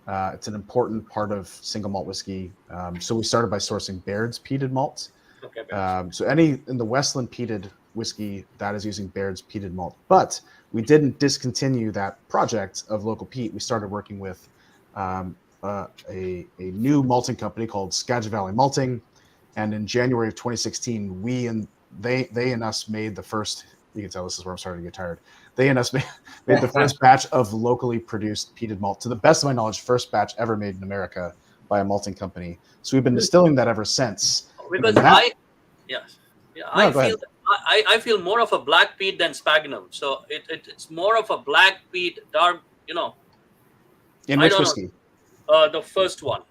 It's an important part of single malt whiskey. So we started by sourcing Baird's peated malt. Okay, so in the Westland peated whiskey that is using Baird's peated malt. But we didn't discontinue that project of local peat. We started working with a new malting company called Skagit Valley Malting, and in January of 2016, they and us made the first. You can tell this is where I'm starting to get tired. They and us made the first batch of locally produced peated malt. To the best of my knowledge, first batch ever made in America by a malting company. So we've been distilling that ever since. Because And that- I go feel ahead. I feel more of a black peat than sphagnum. So it's more of a black peat, dark. in I which don't know. whiskey? The first one,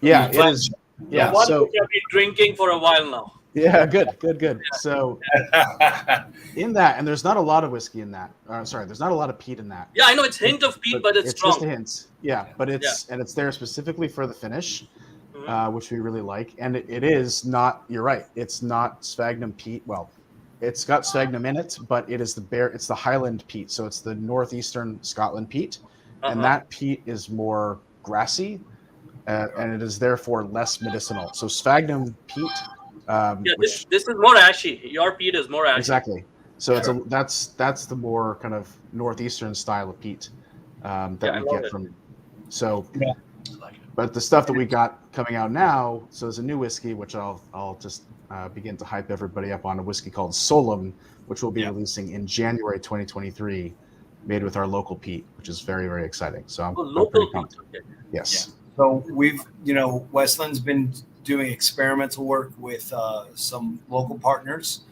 Yeah, the it is. Yeah, one so which I've been drinking for a while now. yeah, good. So in that, and there's not a lot of whiskey in that. There's not a lot of peat in that. Yeah, I know it's hint of peat, but it's strong. just a hint. Yeah, but it's there specifically for the finish, which we really like. And it is not. You're right. It's not sphagnum peat. Well, it's got sphagnum in it, but it's the Highland peat. So it's the northeastern Scotland peat, and that peat is more grassy, and it is therefore less medicinal. So sphagnum peat. This is more ashy. Your peat is more ashy. Exactly. So that's the more kind of northeastern style of peat that we get from. So, but the stuff that we got coming out now, so there's a new whiskey which I'll just begin to hype everybody up on, a whiskey called Solum, which we'll be releasing in January 2023, made with our local peat, which is very, very exciting. So I'm pretty pumped. Okay. Yes. Yeah. So we've, Westland's been doing experimental work with some local partners,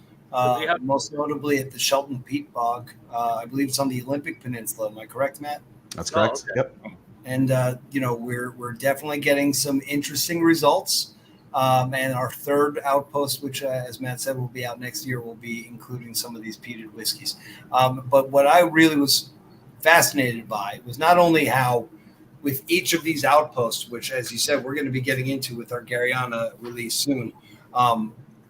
most notably at the Shelton Peat Bog. I believe it's on the Olympic Peninsula. Am I correct, Matt? That's correct. Okay. Yep. And we're definitely getting some interesting results. And our third outpost, which, as Matt said, will be out next year, will be including some of these peated whiskeys. But what I really was fascinated by was not only how, with each of these outposts, which, as you said, we're going to be getting into with our Garryana release soon,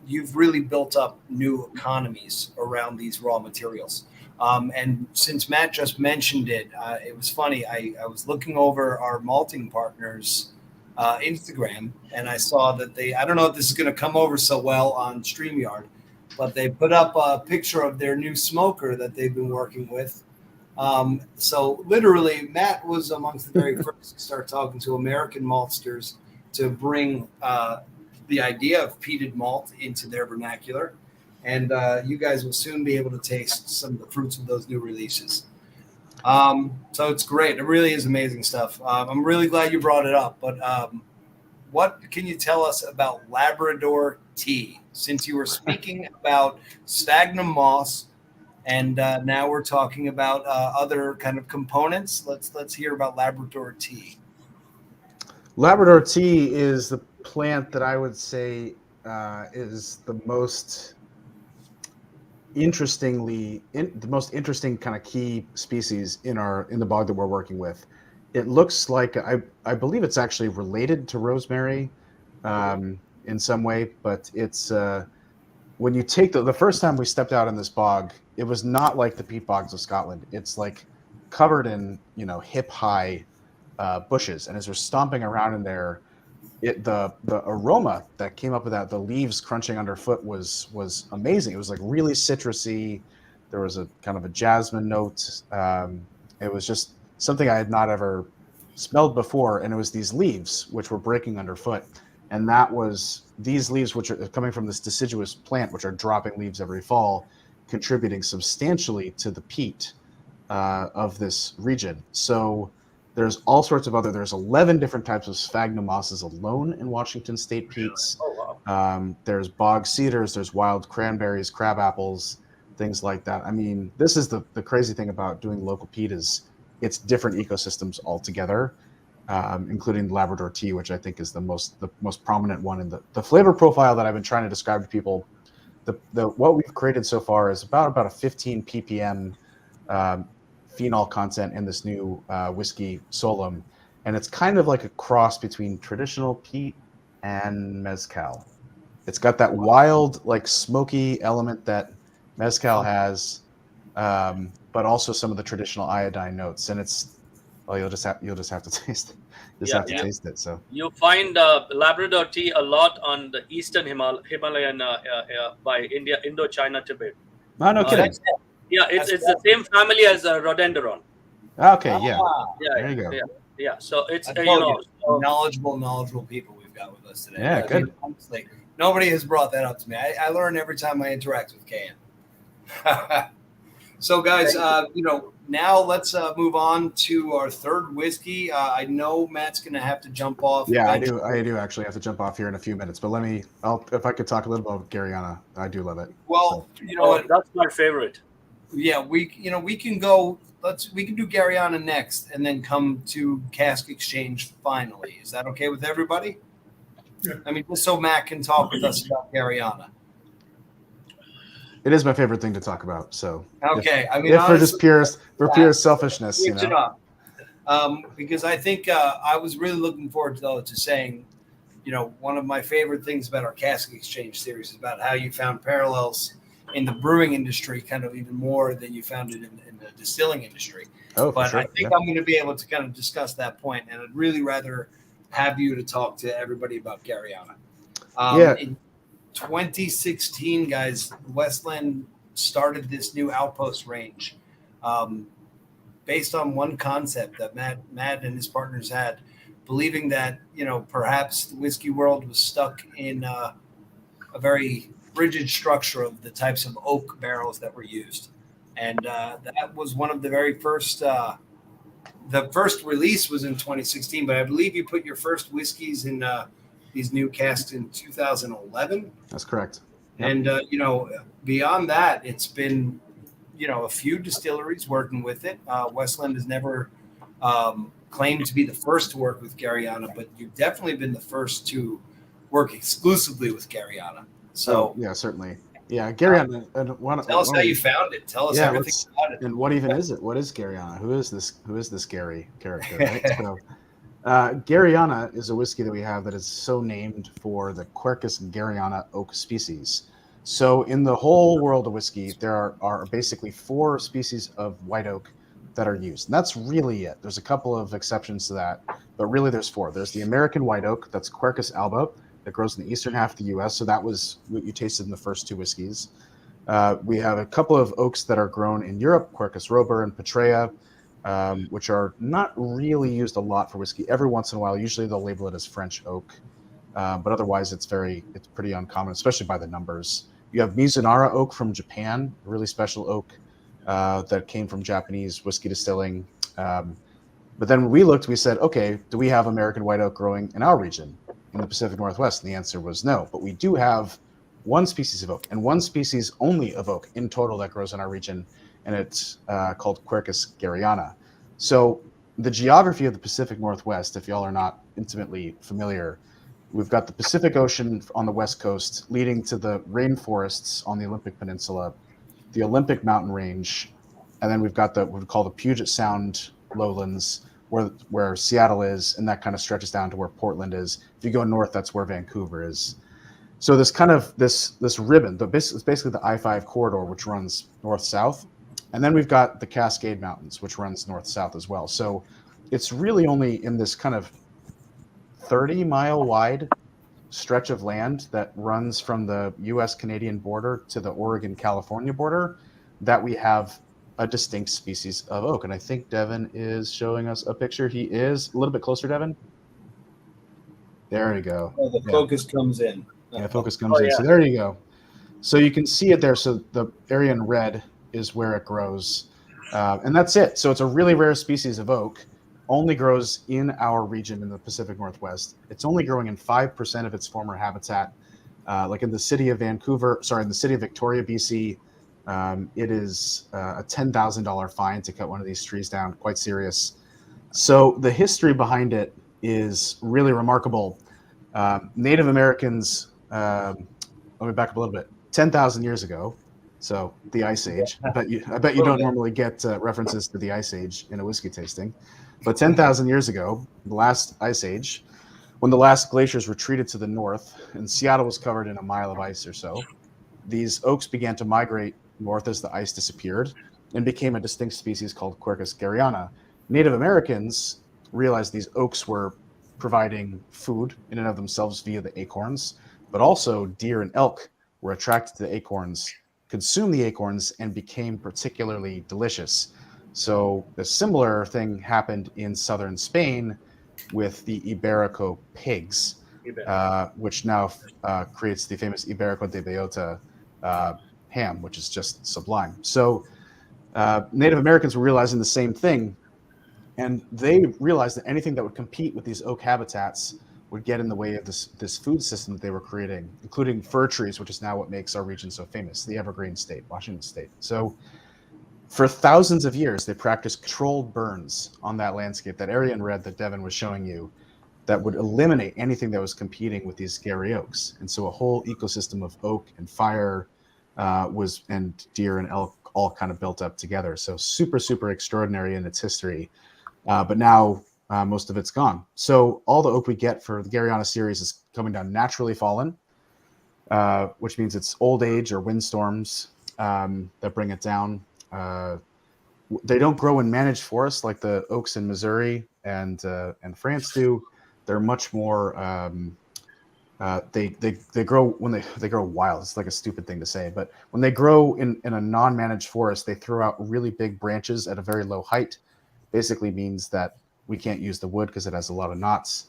you've really built up new economies around these raw materials. And since Matt just mentioned it, it was funny. I was looking over our malting partners' Instagram, and I saw that I don't know if this is going to come over so well on StreamYard, but they put up a picture of their new smoker that they've been working with. So literally, Matt was amongst the very first to start talking to American maltsters to bring the idea of peated malt into their vernacular. And you guys will soon be able to taste some of the fruits of those new releases. So it's great. It really is amazing stuff. I'm really glad you brought it up. But what can you tell us about Labrador tea? Since you were speaking about sphagnum moss, and now we're talking about other kind of components. Let's hear about Labrador tea. Labrador tea is the plant that I would say is the most interesting kind of key species in the bog that we're working with. It looks like I believe it's actually related to rosemary in some way, but it's when you take the first time we stepped out in this bog, it was not like the peat bogs of Scotland. It's like covered in hip high bushes, and as we're stomping around in there, the aroma that came up with that, the leaves crunching underfoot was amazing. It was like really citrusy. There was a kind of a jasmine note. It was just something I had not ever smelled before, and it was these leaves which were breaking underfoot. And that was these leaves, which are coming from this deciduous plant, which are dropping leaves every fall, contributing substantially to the peat of this region. So there's all sorts of there's 11 different types of sphagnum mosses alone in Washington state peats. Oh, wow. There's bog cedars, there's wild cranberries, crab apples, things like that. I mean, this is the crazy thing about doing local peat is it's different ecosystems altogether. Including Labrador tea, which I think is the most prominent one. And the flavor profile that I've been trying to describe to people, what we've created so far is about a 15 ppm phenol content in this new whiskey Solum, and it's kind of like a cross between traditional peat and mezcal. It's got that wild, like smoky element that mezcal has, but also some of the traditional iodine notes, and it's well, you'll just have to taste it. Taste it. So You find Labrador tea a lot on the eastern Himalayan by India, Indochina, Tibet. no, no kidding. Yeah, it's the same family as rhododendron. Okay, yeah. Yeah, There you go. yeah. So it's I told you, so, knowledgeable people we've got with us today. Yeah, good. Honestly, nobody has brought that up to me. I learn every time I interact with KN. So, guys, now let's move on to our third whiskey. I know Matt's going to have to jump off. Yeah, I do actually have to jump off here in a few minutes, but if I could talk a little about Garryana, I do love it. Well, you know what? That's my favorite. Yeah, we can go. We can do Garryana next, and then come to Cask Exchange finally. Is that okay with everybody? Yeah. I mean, just so Matt can talk with us about Garryana. It is my favorite thing to talk about. So Okay, for just pure selfishness, switch it up. Because I think I was really looking forward to saying, one of my favorite things about our Cask Exchange series is about how you found parallels in the brewing industry, kind of even more than you found it in the distilling industry. Oh, but sure. I think I'm going to be able to kind of discuss that point, and I'd really rather have you to talk to everybody about Garryana. In 2016, guys, Westland started this new outpost range based on one concept that Matt and his partners had, believing that, perhaps the whiskey world was stuck in a very rigid structure of the types of oak barrels that were used. And that was one of the very first, the first release was in 2016, but I believe you put your first whiskeys in these new casks in 2011. That's correct. Yep. And, beyond that, it's been, a few distilleries working with it. Westland has never claimed to be the first to work with Garryana, but you've definitely been the first to work exclusively with Garryana. So yeah, certainly. Yeah, Garryana. Tell us how you found it. Tell us everything about it. And what even is it? What is Garryana? Who is this Gary character? Right? So, Garryana is a whiskey that we have that is so named for the Quercus garryana oak species. So in the whole world of whiskey, there are basically 4 species of white oak that are used. And that's really it. There's a couple of exceptions to that, but really there's 4. There's the American white oak, that's Quercus alba, that grows in the eastern half of the U.S. So that was what you tasted in the first 2 whiskeys. We have a couple of oaks that are grown in Europe, Quercus robur and Petrea, which are not really used a lot for whiskey. Every once in a while, usually they'll label it as French oak, but otherwise it's pretty uncommon, especially by the numbers. You have Mizunara oak from Japan, a really special oak that came from Japanese whiskey distilling. But then when we looked, we said, okay, do we have American white oak growing in our region in the Pacific Northwest? And the answer was no, but we do have 1 species of oak and 1 species only of oak in total that grows in our region, and it's called Quercus garryana. So the geography of the Pacific Northwest, if y'all are not intimately familiar, we've got the Pacific Ocean on the west coast leading to the rainforests on the Olympic Peninsula, the Olympic mountain range, and then we've got what we call the Puget Sound lowlands where Seattle is, and that kind of stretches down to where Portland is. If you go north, that's where Vancouver is. So this kind of this ribbon, it's basically the I-5 corridor, which runs north-south. And then we've got the Cascade Mountains, which runs north-south as well. So it's really only in this kind of 30-mile wide stretch of land that runs from the U.S.-Canadian border to the Oregon-California border that we have a distinct species of oak. And I think Devin is showing us a picture. He is a little bit closer, Devin. There you go. Oh, the focus comes in. Yeah, focus comes in. So there you go. So you can see it there. So the area in red is where it grows. And that's it. So it's a really rare species of oak. Only grows in our region in the Pacific Northwest. It's only growing in 5% of its former habitat. Like in the city of in the city of Victoria, BC, it is a $10,000 fine to cut one of these trees down. Quite serious. So the history behind it is really remarkable. Native Americans, let me back up a little bit. 10,000 years ago, so the Ice Age. I bet you don't normally get references to the Ice Age in a whiskey tasting. But 10,000 years ago, the last Ice Age, when the last glaciers retreated to the north and Seattle was covered in a mile of ice or so, these oaks began to migrate north as the ice disappeared and became a distinct species called Quercus garryana. Native Americans realized these oaks were providing food in and of themselves via the acorns, but also deer and elk were attracted to the acorns, consumed the acorns, and became particularly delicious. So a similar thing happened in southern Spain with the Iberico pigs, which now creates the famous Iberico de Bellota ham, which is just sublime. So Native Americans were realizing the same thing, and they realized that anything that would compete with these oak habitats would get in the way of this food system that they were creating, including fir trees, which is now what makes our region so famous, the Evergreen State, Washington State. So for thousands of years, they practiced controlled burns on that landscape, that area in red that Devin was showing you, that would eliminate anything that was competing with these scary oaks. And so a whole ecosystem of oak and fire and deer and elk all kind of built up together. So super, super extraordinary in its history. But now most of it's gone. So all the oak we get for the Garryana series is coming down naturally fallen, which means it's old age or windstorms that bring it down. They don't grow in managed forests like the oaks in Missouri and France do. They're much more. They grow when they grow wild. It's like a stupid thing to say, but when they grow in a non-managed forest, they throw out really big branches at a very low height. Basically means that we can't use the wood because it has a lot of knots.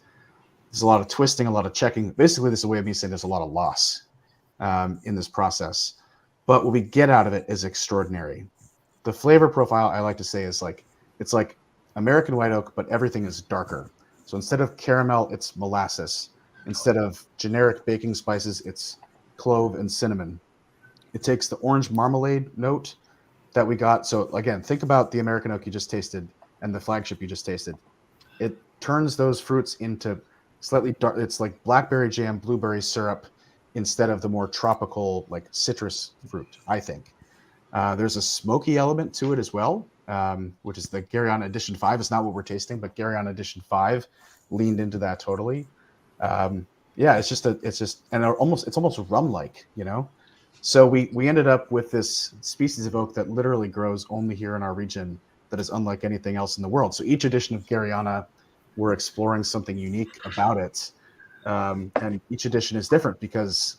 There's a lot of twisting, a lot of checking. Basically, this is a way of me saying there's a lot of loss in this process. But what we get out of it is extraordinary. The flavor profile, I like to say, is it's like American white oak, but everything is darker. So instead of caramel, it's molasses. Instead of generic baking spices, it's clove and cinnamon. It takes the orange marmalade note that we got. So again, think about the American oak you just tasted and the flagship you just tasted. It turns those fruits into slightly dark. It's like blackberry jam, blueberry syrup, instead of the more tropical, like citrus fruit, I think. There's a smoky element to it as well, which is the Garryana Edition 5. It's not what we're tasting, but Garryana Edition 5 leaned into that totally. It's almost rum-like, you know? So we ended up with this species of oak that literally grows only here in our region, that is unlike anything else in the world. So each edition of Garryana, we're exploring something unique about it. And each edition is different because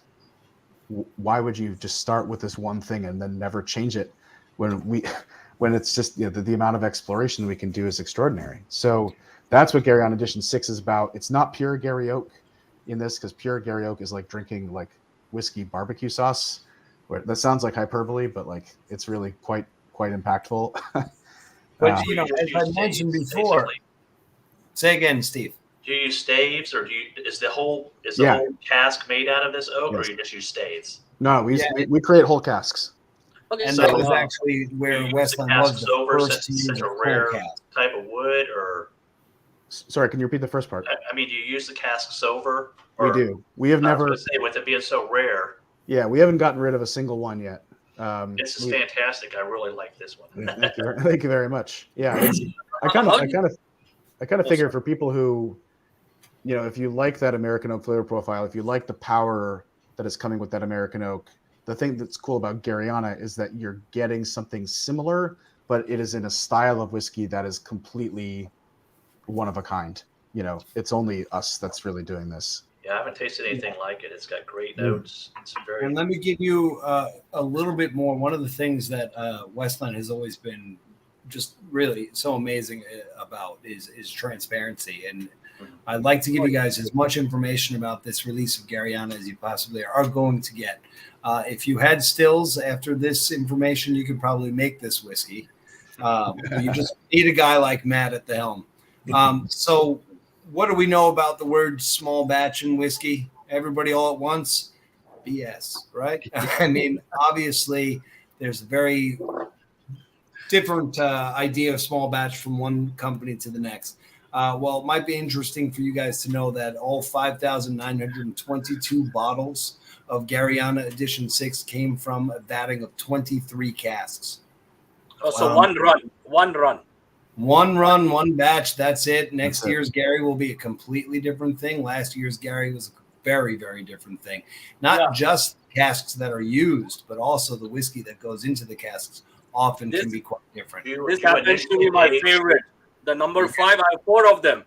why would you just start with this one thing and then never change it when it's just, you know, the amount of exploration we can do is extraordinary. So that's what Garryana Edition 6 is about. It's not pure Gary Oak in this, because pure Gary Oak is like drinking like whiskey barbecue sauce. That sounds like hyperbole, but like it's really quite impactful. But you know, as I mentioned before, say again, Steve. Do you use staves, or is the whole cask made out of this oak, or you just use staves? No, we create whole casks. Okay, And so that was actually where Westland was the first to use such a a rare full cask. type of wood, or Sorry, can you repeat the first part? I mean, do you use the casks over? We do. We have never. I was gonna say, with it being so rare. Yeah, we haven't gotten rid of a single one yet. This is fantastic. I really like this one. Thank you very much. Yeah, I kind of figure for people who, you know, if you like that American oak flavor profile, if you like the power that is coming with that American oak, the thing that's cool about Garryana is that you're getting something similar, but it is in a style of whiskey that is completely one of a kind. You know, it's only us that's really doing this. Yeah, I haven't tasted anything like it. It's got great notes. It's very. And let me give you a little bit more. One of the things that Westland has always been just really so amazing about is transparency. And I'd like to give you guys as much information about this release of Garryana as you possibly are going to get. If you had stills after this information, you could probably make this whiskey. You just need a guy like Matt at the helm. So what do we know about the word small batch in whiskey? Everybody all at once? BS, right? I mean, obviously, there's a very different idea of small batch from one company to the next. Well, it might be interesting for you guys to know that all 5,922 bottles of Garryana Edition 6 came from a vatting of 23 casks. Oh, so one run. One run, one batch. That's it. Next year's Gary will be a completely different thing. Last year's Gary was a very, very different thing. Not just casks that are used, but also the whiskey that goes into the casks often can be quite different. This happens to be my favorite. The number 5, I have 4 of them.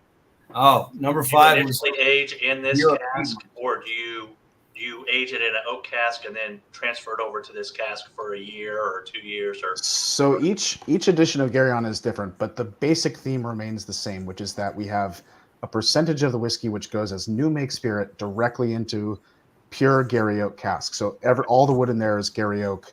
Oh, number Do 5 you was initially age in this Europe. cask, or do you age it in an oak cask and then transfer it over to this cask for a year or 2 years? Or So each edition of Garryana is different, but the basic theme remains the same, which is that we have a percentage of the whiskey which goes as new make spirit directly into pure Gary oak cask. So all the wood in there is Gary oak.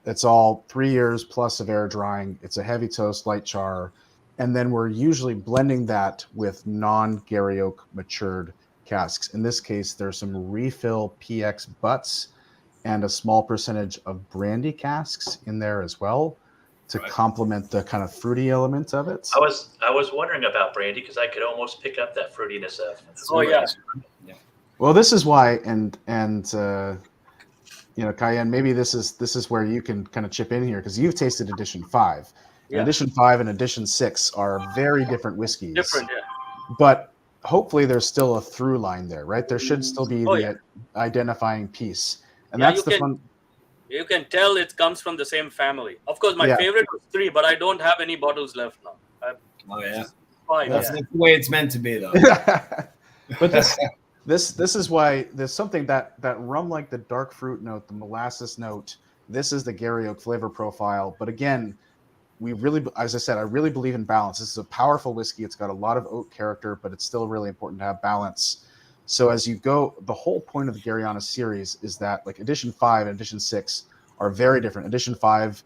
It's all 3 years plus of air drying. It's a heavy toast, light char. And then we're usually blending that with non-Gary oak matured casks. In this case, there's some refill PX butts and a small percentage of brandy casks in there as well to complement the kind of fruity element of it. I was wondering about brandy because I could almost pick up that fruitiness of. Oh yeah. Well, this is why, and Cayenne, maybe this is where you can kind of chip in here because you've tasted Edition 5. Yeah. Edition 5 and Edition 6 are very different whiskeys. Different, yeah. But hopefully there's still a through line there, right? There should still be the identifying piece. And that's the fun. You can tell it comes from the same family. Of course, my favorite was 3, but I don't have any bottles left now. Oh yeah. 5, That's the way it's meant to be, though. But this is why there's something that rum, like the dark fruit note, the molasses note. This is the Gary oak flavor profile. But again, we really, as I said, I really believe in balance. This is a powerful whiskey. It's got a lot of oak character, but it's still really important to have balance. So as you go, the whole point of the Garryana series is that like Edition 5 and Edition 6 are very different. Edition 5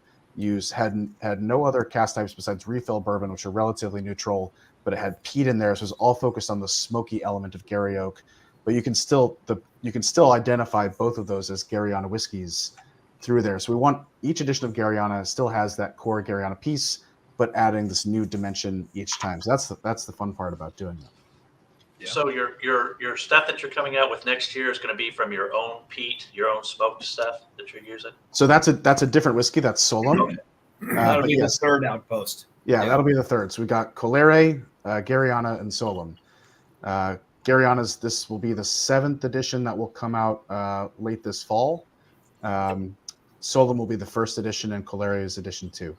had no other cask types besides refill bourbon, which are relatively neutral, but it had peat in there, so it was all focused on the smoky element of Gary oak. But you can still identify both of those as Garryana whiskeys through there. So we want each edition of Garryana still has that core Garryana piece, but adding this new dimension each time. So that's the fun part about doing that. Yeah. So your stuff that you're coming out with next year is going to be from your own peat, your own smoked stuff that you're using. So that's a different whiskey. That's Solum. Okay. That'll be the third outpost. Yeah, that'll be the third. So we got Colere, Garryana, and Solum. Garryana's, this will be the 7th edition that will come out late this fall. Solum will be the 1st edition, and Colere is edition 2.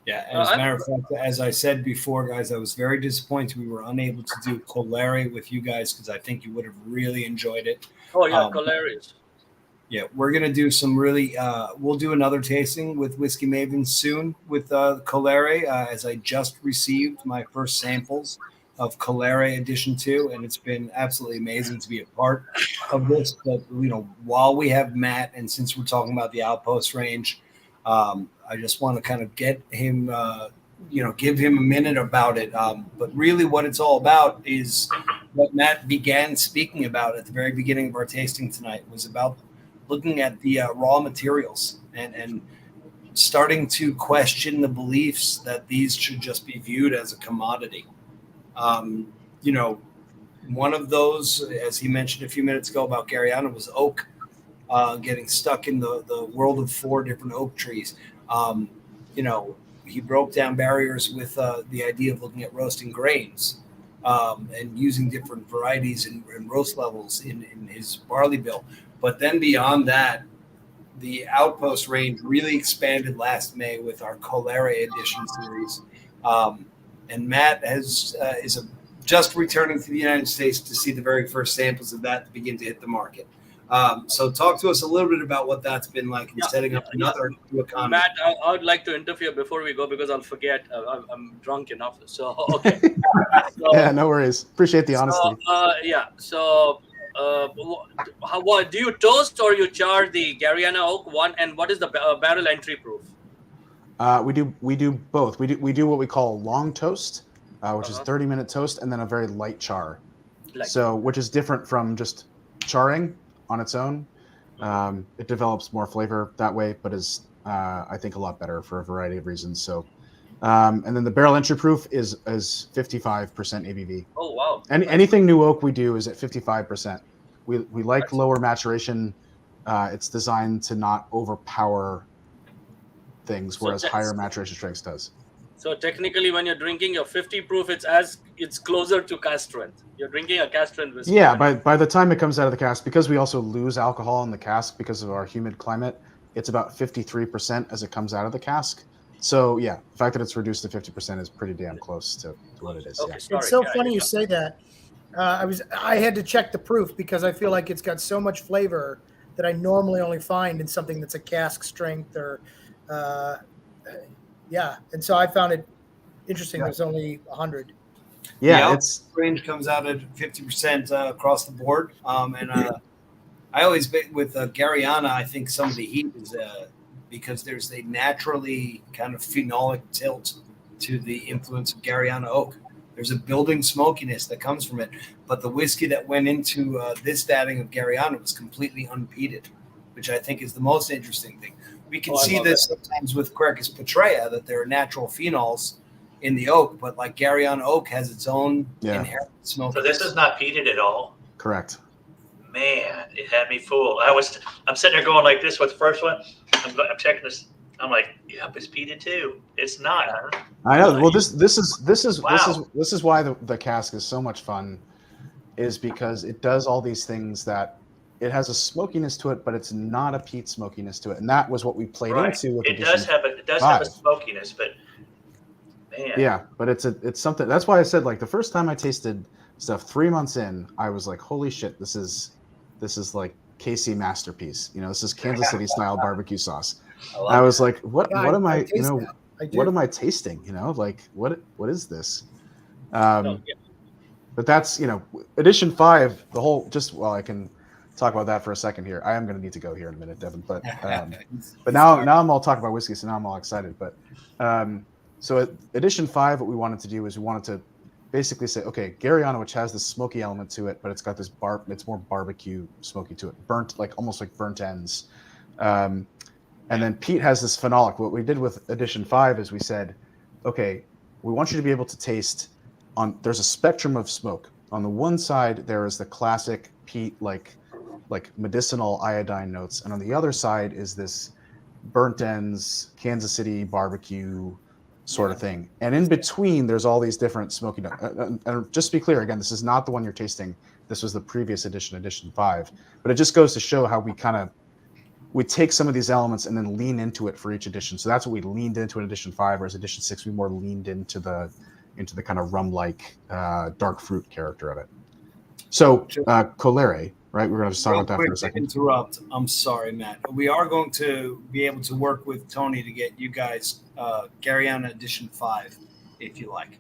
Yeah, as a matter of fact, as I said before, guys, I was very disappointed we were unable to do Colere with you guys because I think you would have really enjoyed it. Oh yeah, Colere. Yeah, we're gonna do some really. We'll do another tasting with Whiskey Mavens soon with Colere, as I just received my first samples of Colere Edition 2, and it's been absolutely amazing to be a part of this. But while we have Matt, and since we're talking about the Outpost range, I just want to kind of get him, give him a minute about it. But really, what it's all about is what Matt began speaking about at the very beginning of our tasting tonight was about looking at the raw materials and starting to question the beliefs that these should just be viewed as a commodity. One of those, as he mentioned a few minutes ago about Garryana, was oak, getting stuck in the world of 4 different oak trees. He broke down barriers with the idea of looking at roasting grains and using different varieties and roast levels in his barley bill. But then beyond that, the Outpost range really expanded last May with our Colere Edition series. And Matt is just returning to the United States to see the very first samples of that to begin to hit the market. So talk to us a little bit about what that's been like in setting up another new economy. Matt, I would like to interfere before we go because I'll forget. I'm drunk enough. So, okay. Yeah, no worries. Appreciate the honesty. What do you toast or you char the Garryana oak one? And what is the barrel entry proof? We do both. We do what we call a long toast, which is 30-minute toast, and then a very light char. Which is different from just charring on its own. It develops more flavor that way, but is I think a lot better for a variety of reasons. So, and then the barrel entry proof is 55% ABV. Oh wow! Anything new oak we do is at 55%. We like lower maturation. It's designed to not overpower things, whereas higher maturation strength does. So technically, when you're drinking your 50 proof, it's closer to cask strength. You're drinking a cask strength whiskey. Yeah, by the time it comes out of the cask, because we also lose alcohol in the cask because of our humid climate, it's about 53% as it comes out of the cask. So yeah, the fact that it's reduced to 50% is pretty damn close to what it is. Okay, Yeah. sorry. It's so Yeah, funny you say that. I had to check the proof because I feel like it's got so much flavor that I normally only find in something that's a cask strength or, uh, yeah. And so I found it interesting. It was only 100. Yeah, the it's range comes out at 50% across the board. And I always with Garryana, I think some of the heat is because there's a naturally kind of phenolic tilt to the influence of Garryana oak. There's a building smokiness that comes from it, but the whiskey that went into this vatting of Garryana was completely unpeated, which I think is the most interesting thing. We can see this sometimes with Quercus Petraea, that there are natural phenols in the oak, but like Garryana oak has its own inherent smoke. So this is not peated at all. correct. Man, it had me fooled. I'm sitting there going like this with the first one. I'm checking this. I'm like, yep, it's peated too. It's not. Huh? I know. Well, this is Wow. this is why the cask is so much fun, is because it does all these things that it has a smokiness to it, but it's not a peat smokiness to it, and that was what we played Right. into with It does edition have a 5. smokiness, but man, Yeah, but it's something. That's why I said, like, the first time I tasted stuff 3 months in, I was like, holy shit, this is like KC masterpiece. You know, this is Kansas City style barbecue sauce. I was like, what am I, you know, what am I tasting? You know, like what is this? But that's, you know, edition 5, the whole, I can talk about that for a second here. I am going to need to go here in a minute, Devin, but now I'm all talking about whiskey. So now I'm all excited, but, so at edition 5, what we wanted to do is we wanted to basically say, okay, Garryana, which has this smoky element to it, but it's got this it's more barbecue smoky to it, burnt, like almost like burnt ends. And then peat has this phenolic. What we did with edition 5 is we said, okay, we want you to be able to taste there's a spectrum of smoke. On the one side, there is the classic peat, like medicinal iodine notes. And on the other side is this burnt ends, Kansas City barbecue sort of thing. And in between, there's all these different smoky notes. And just to be clear, again, this is not the one you're tasting. This was the previous edition, edition 5. But it just goes to show how we take some of these elements and then lean into it for each edition. So that's what we leaned into in edition 5, whereas edition 6, we more leaned into the kind of rum-like dark fruit character of it. So Colere, right? We're going to just talk about that for a second. Interrupt. I'm sorry, Matt. We are going to be able to work with Tony to get you guys Garryana edition 5, if you like.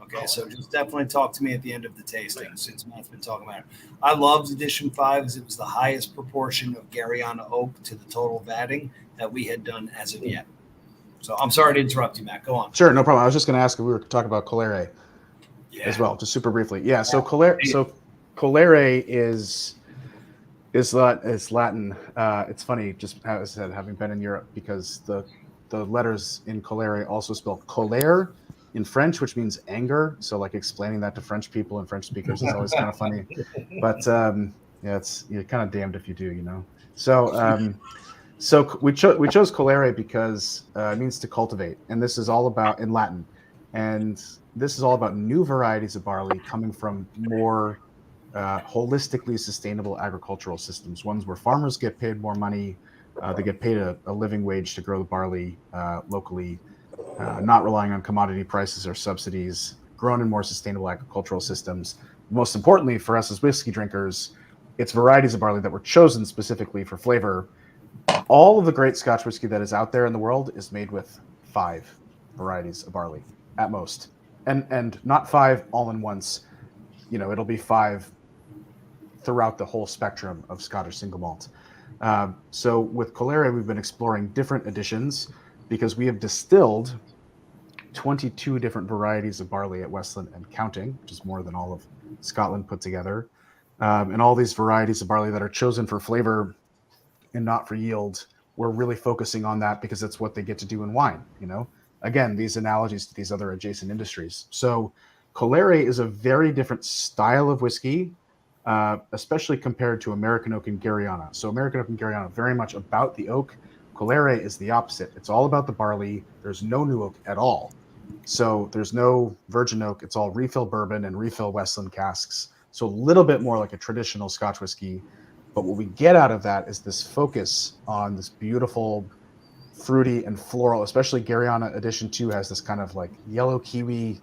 Okay, so just definitely talk to me at the end of the tasting, since Matt's been talking about it. I loved edition 5 as it was the highest proportion of Garryana oak to the total vatting that we had done as of yet. So I'm sorry to interrupt you, Matt. Go on. Sure, no problem. I was just going to ask if we were talking about Colere as well, just super briefly. Yeah, so Colere is Latin. It's funny, just as I said, having been in Europe, because the letters in Colere also spell colère in French, which means anger. So like explaining that to French people and French speakers is always kind of funny. But yeah, you're kind of damned if you do, you know. So so we chose colere because it means to cultivate, and this is all about in Latin, and this is all about new varieties of barley coming from more holistically sustainable agricultural systems, ones where farmers get paid more money, they get paid a living wage to grow the barley locally, not relying on commodity prices or subsidies, grown in more sustainable agricultural systems. Most importantly for us as whiskey drinkers, it's varieties of barley that were chosen specifically for flavor. All of the great Scotch whiskey that is out there in the world is made with 5 varieties of barley at most, and not 5 all in once. You know, it'll be 5 throughout the whole spectrum of Scottish single malt. So with Colere, we've been exploring different additions because we have distilled 22 different varieties of barley at Westland and counting, which is more than all of Scotland put together. And all these varieties of barley that are chosen for flavor and not for yield, we're really focusing on that because it's what they get to do in wine. You know, again, these analogies to these other adjacent industries. So Colere is a very different style of whiskey, especially compared to American oak and Garryana. So American oak and Garryana, very much about the oak. Colere is the opposite. It's all about the barley. There's no new oak at all. So there's no virgin oak. It's all refill bourbon and refill Westland casks. So a little bit more like a traditional Scotch whiskey. But what we get out of that is this focus on this beautiful fruity and floral. Especially Garryana Edition 2 has this kind of like yellow kiwi,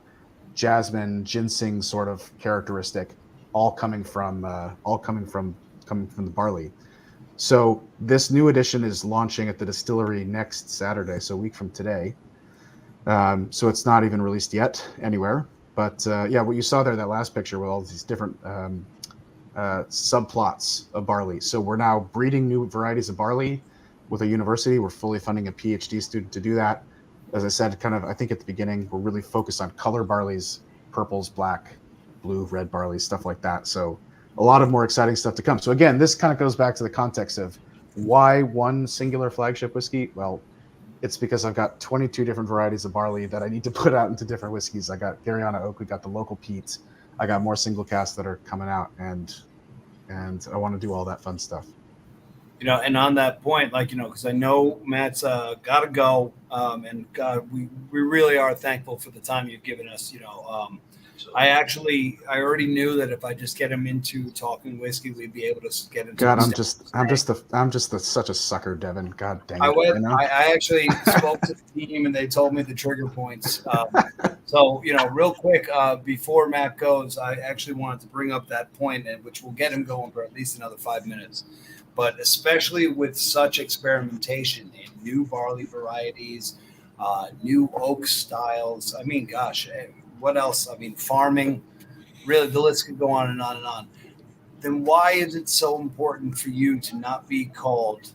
jasmine, ginseng sort of characteristic, all coming from the barley. So this new edition is launching at the distillery next Saturday, so a week from today. So it's not even released yet anywhere. But yeah, what you saw there, that last picture with all these different subplots of barley. So we're now breeding new varieties of barley with a university. We're fully funding a PhD student to do that. As I said, kind of, I think at the beginning, we're really focused on color barleys, purples, black, blue, red barley, stuff like that. So a lot of more exciting stuff to come. So again, this kind of goes back to the context of why one singular flagship whiskey? Well, it's because I've got 22 different varieties of barley that I need to put out into different whiskeys. I got Garryana Oak, we got the local peat, I got more single casks that are coming out, and I want to do all that fun stuff. And on that point, because I know Matt's got to go, and God, we really are thankful for the time you've given us. I already knew that if I just get him into talking whiskey, we'd be able to get into. God, I'm just such a sucker, Devin. God dang it! I actually spoke to the team and they told me the trigger points. So real quick, before Matt goes, I actually wanted to bring up that point, which will get him going for at least another 5 minutes. But especially with such experimentation in new barley varieties, new oak styles. I mean, gosh. What else? I mean, farming, really, the list could go on and on and on. Then why is it so important for you to not be called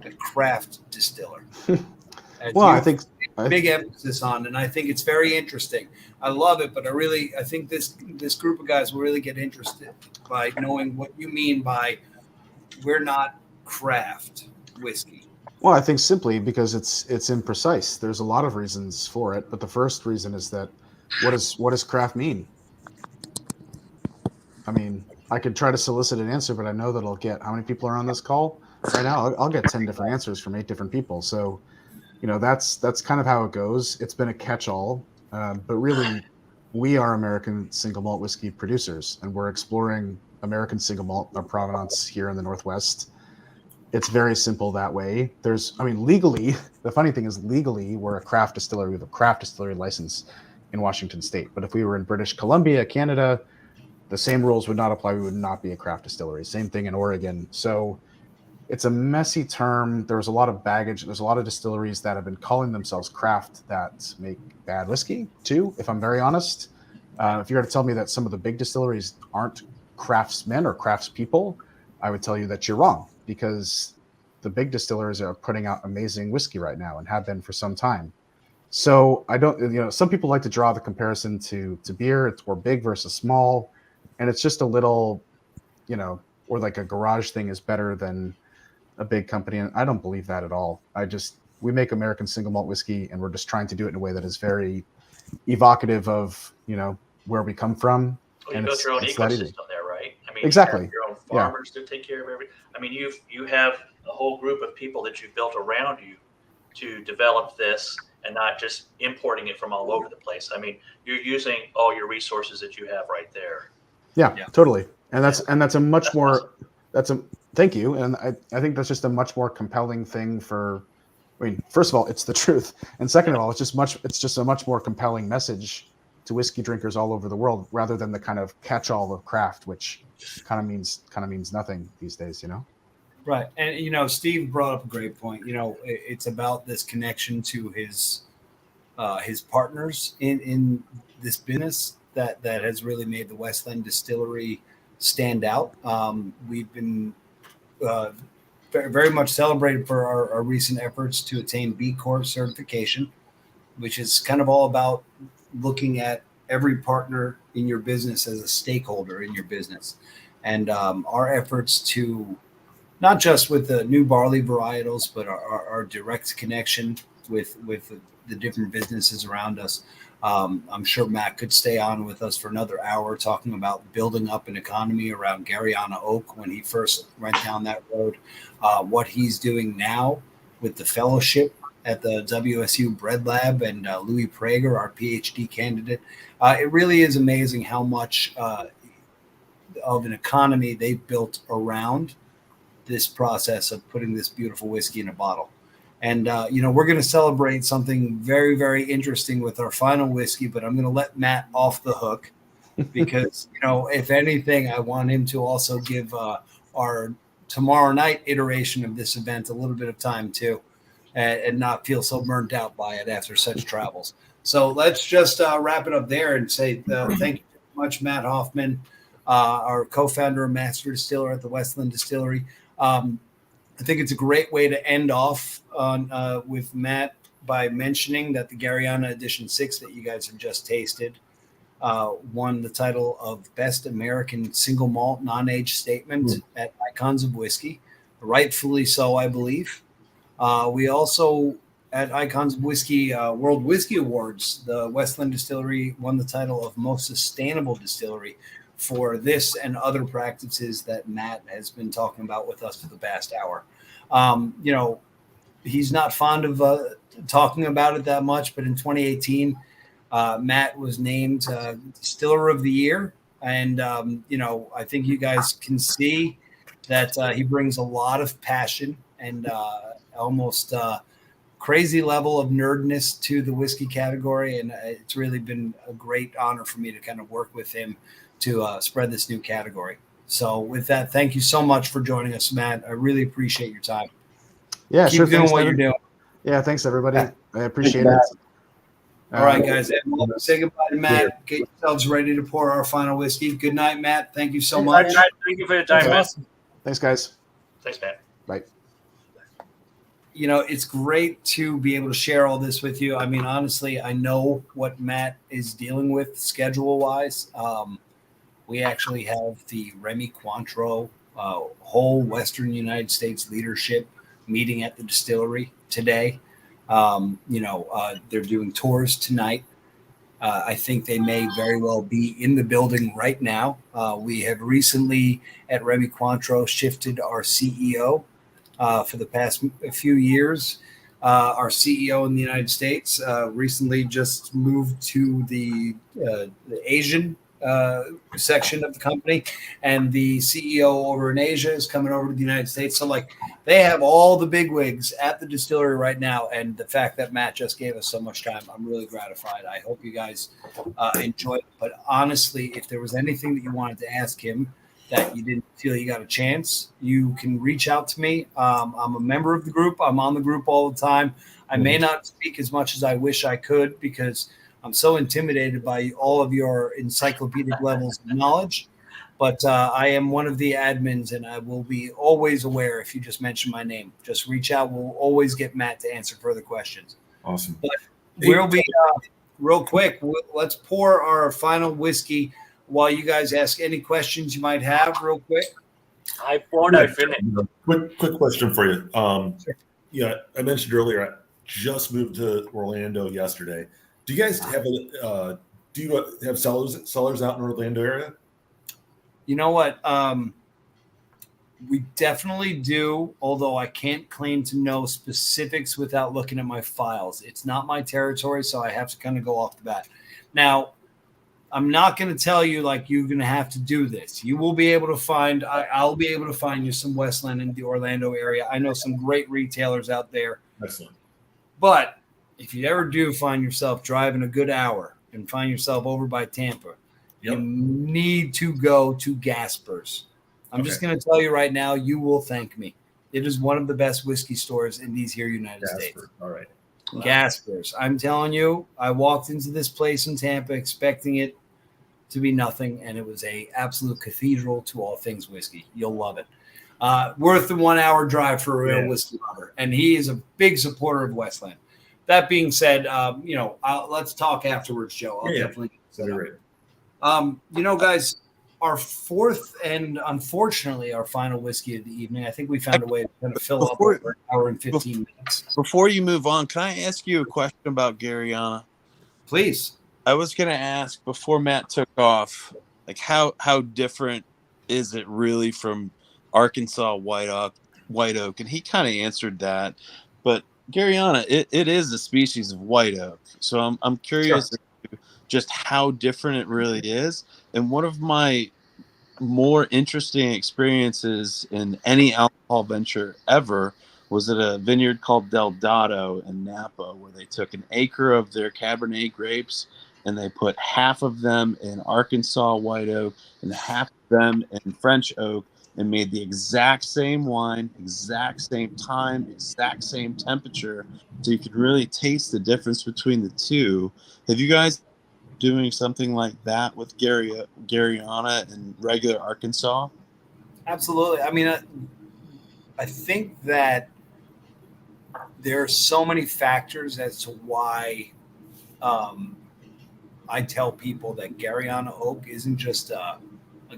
a craft distiller? Well, I think big emphasis on, and I think it's very interesting. I love it, but I think this group of guys will really get interested by knowing what you mean by we're not craft whiskey. Well, I think simply because it's imprecise. There's a lot of reasons for it, but the first reason is that what does craft mean? I mean, I could try to solicit an answer, but I know that I'll get how many people are on this call right now. I'll get 10 different answers from 8 different people. So, that's kind of how it goes. It's been a catch-all, but really, we are American Single Malt Whiskey producers, and we're exploring American Single Malt, our provenance here in the Northwest. It's very simple that way. Legally, the funny thing is legally, we're a craft distillery. We have a craft distillery license in Washington State. But if we were in British Columbia, Canada, the same rules would not apply. We would not be a craft distillery. Same thing in Oregon. So it's a messy term. There's a lot of baggage. There's a lot of distilleries that have been calling themselves craft that make bad whiskey too, if I'm very honest. If you were to tell me that some of the big distilleries aren't craftsmen or craftspeople, I would tell you that you're wrong, because the big distillers are putting out amazing whiskey right now and have been for some time. So I don't, some people like to draw the comparison to beer. It's or big versus small. And it's just a little, or like a garage thing is better than a big company. And I don't believe that at all. We make American Single Malt Whiskey, and we're just trying to do it in a way that is very evocative of, where we come from. Well, you built your own ecosystem there, right? I mean, exactly. You have your own farmers to take care of everything. I mean, you have a whole group of people that you've built around you to develop this, and not just importing it from all over the place. I mean, you're using all your resources that you have right there. Yeah. Totally. And that's a much more, thank you. And I think that's just a much more compelling thing first of all, it's the truth. And second of all, it's just a much more compelling message to whiskey drinkers all over the world, rather than the kind of catch-all of craft, which kind of means nothing these days, Right. And, Steve brought up a great point. It's about this connection to his partners in this business that has really made the Westland Distillery stand out. We've been very much celebrated for our recent efforts to attain B Corp certification, which is kind of all about looking at every partner in your business as a stakeholder in your business. And our efforts to, not just with the new barley varietals, but our direct connection with the different businesses around us. I'm sure Matt could stay on with us for another hour talking about building up an economy around Garryana Oak when he first went down that road, what he's doing now with the fellowship at the WSU Bread Lab, and Louis Prager, our PhD candidate. It really is amazing how much of an economy they've built around this process of putting this beautiful whiskey in a bottle. And, we're going to celebrate something very, very interesting with our final whiskey, but I'm going to let Matt off the hook because, if anything, I want him to also give our tomorrow night iteration of this event a little bit of time too, and not feel so burnt out by it after such travels. So let's just wrap it up there and say thank you very much, Matt Hoffman, our co-founder and master distiller at the Westland Distillery. I think it's a great way to end off on with Matt by mentioning that the Garryana Edition 6 that you guys have just tasted won the title of Best American Single Malt Non-Age Statement at Icons of Whiskey. Rightfully so, I believe. We also, at Icons of Whiskey World Whiskey Awards, the Westland Distillery won the title of Most Sustainable Distillery for this and other practices that Matt has been talking about with us for the past hour. He's not fond of talking about it that much, but in 2018, Matt was named Distiller of the Year. And, I think you guys can see that he brings a lot of passion and almost crazy level of nerdness to the whiskey category. And it's really been a great honor for me to kind of work with him to spread this new category. So with that, thank you so much for joining us, Matt. I really appreciate your time. Yeah, Keep sure. doing Thanks, what Devin. you're doing. Yeah, thanks everybody. I appreciate it. All right, guys. Say goodbye to Matt. Get yourselves ready to pour our final whiskey. Good night, Matt. Thank you so much. Thank you for your time, Matt. Thanks, guys. Thanks, Matt. Bye. It's great to be able to share all this with you. I mean, honestly, I know what Matt is dealing with schedule-wise. We actually have the Remy Cointreau whole Western United States leadership meeting at the distillery today. They're doing tours tonight. I think they may very well be in the building right now. We have recently at Remy Cointreau shifted our CEO for the past few years. Our CEO in the United States recently just moved to the Asian section of the company, and the CEO over in Asia is coming over to the United States. So they have all the bigwigs at the distillery right now. And the fact that Matt just gave us so much time, I'm really gratified. I hope you guys enjoy it. But honestly, if there was anything that you wanted to ask him that you didn't feel you got a chance, you can reach out to me. I'm a member of the group. I'm on the group all the time. I may not speak as much as I wish I could because I'm so intimidated by all of your encyclopedic levels of knowledge, but I am one of the admins, and I will be always aware if you just mention my name. Just reach out. We'll always get Matt to answer further questions. Awesome. But we'll be real quick. Let's pour our final whiskey while you guys ask any questions you might have real quick. I poured, I finished. Quick question for you. Sure. Yeah, I mentioned earlier, I just moved to Orlando yesterday. Do you guys have have cellars out in Orlando area? You know what? We definitely do, although I can't claim to know specifics without looking at my files. It's not my territory, so I have to kind of go off the bat. Now, I'm not going to tell you you're going to have to do this. You will be able to find, I'll be able to find you some Westland in the Orlando area. I know some great retailers out there. Excellent. But if you ever do find yourself driving a good hour and find yourself over by Tampa, you need to go to Gasper's. I'm just going to tell you right now, you will thank me. It is one of the best whiskey stores in these here United States. All right. Wow. Gasper's. I'm telling you, I walked into this place in Tampa expecting it to be nothing, and it was a absolute cathedral to all things whiskey. You'll love it. Worth the 1 hour drive for a real whiskey lover, and he is a big supporter of Westland. That being said, let's talk afterwards, Joe. I'll definitely get it. Guys, our fourth and unfortunately our final whiskey of the evening. I think we found a way to kind of fill up over an hour and 15 minutes. Before you move on, can I ask you a question about Garryana? Please. I was going to ask before Matt took off, how different is it really from Arkansas white oak? And he kind of answered that, but Garryana, it is a species of white oak. So I'm curious just how different it really is. And one of my more interesting experiences in any alcohol venture ever was at a vineyard called Del Dado in Napa, where they took an acre of their Cabernet grapes and they put half of them in Arkansas white oak and half of them in French oak, and made the exact same wine, exact same time, exact same temperature, so you could really taste the difference between the two. Have you guys doing something like that with Garryana and regular Arkansas? Absolutely. I mean, I think that there are so many factors as to why I tell people that Garryana oak isn't just a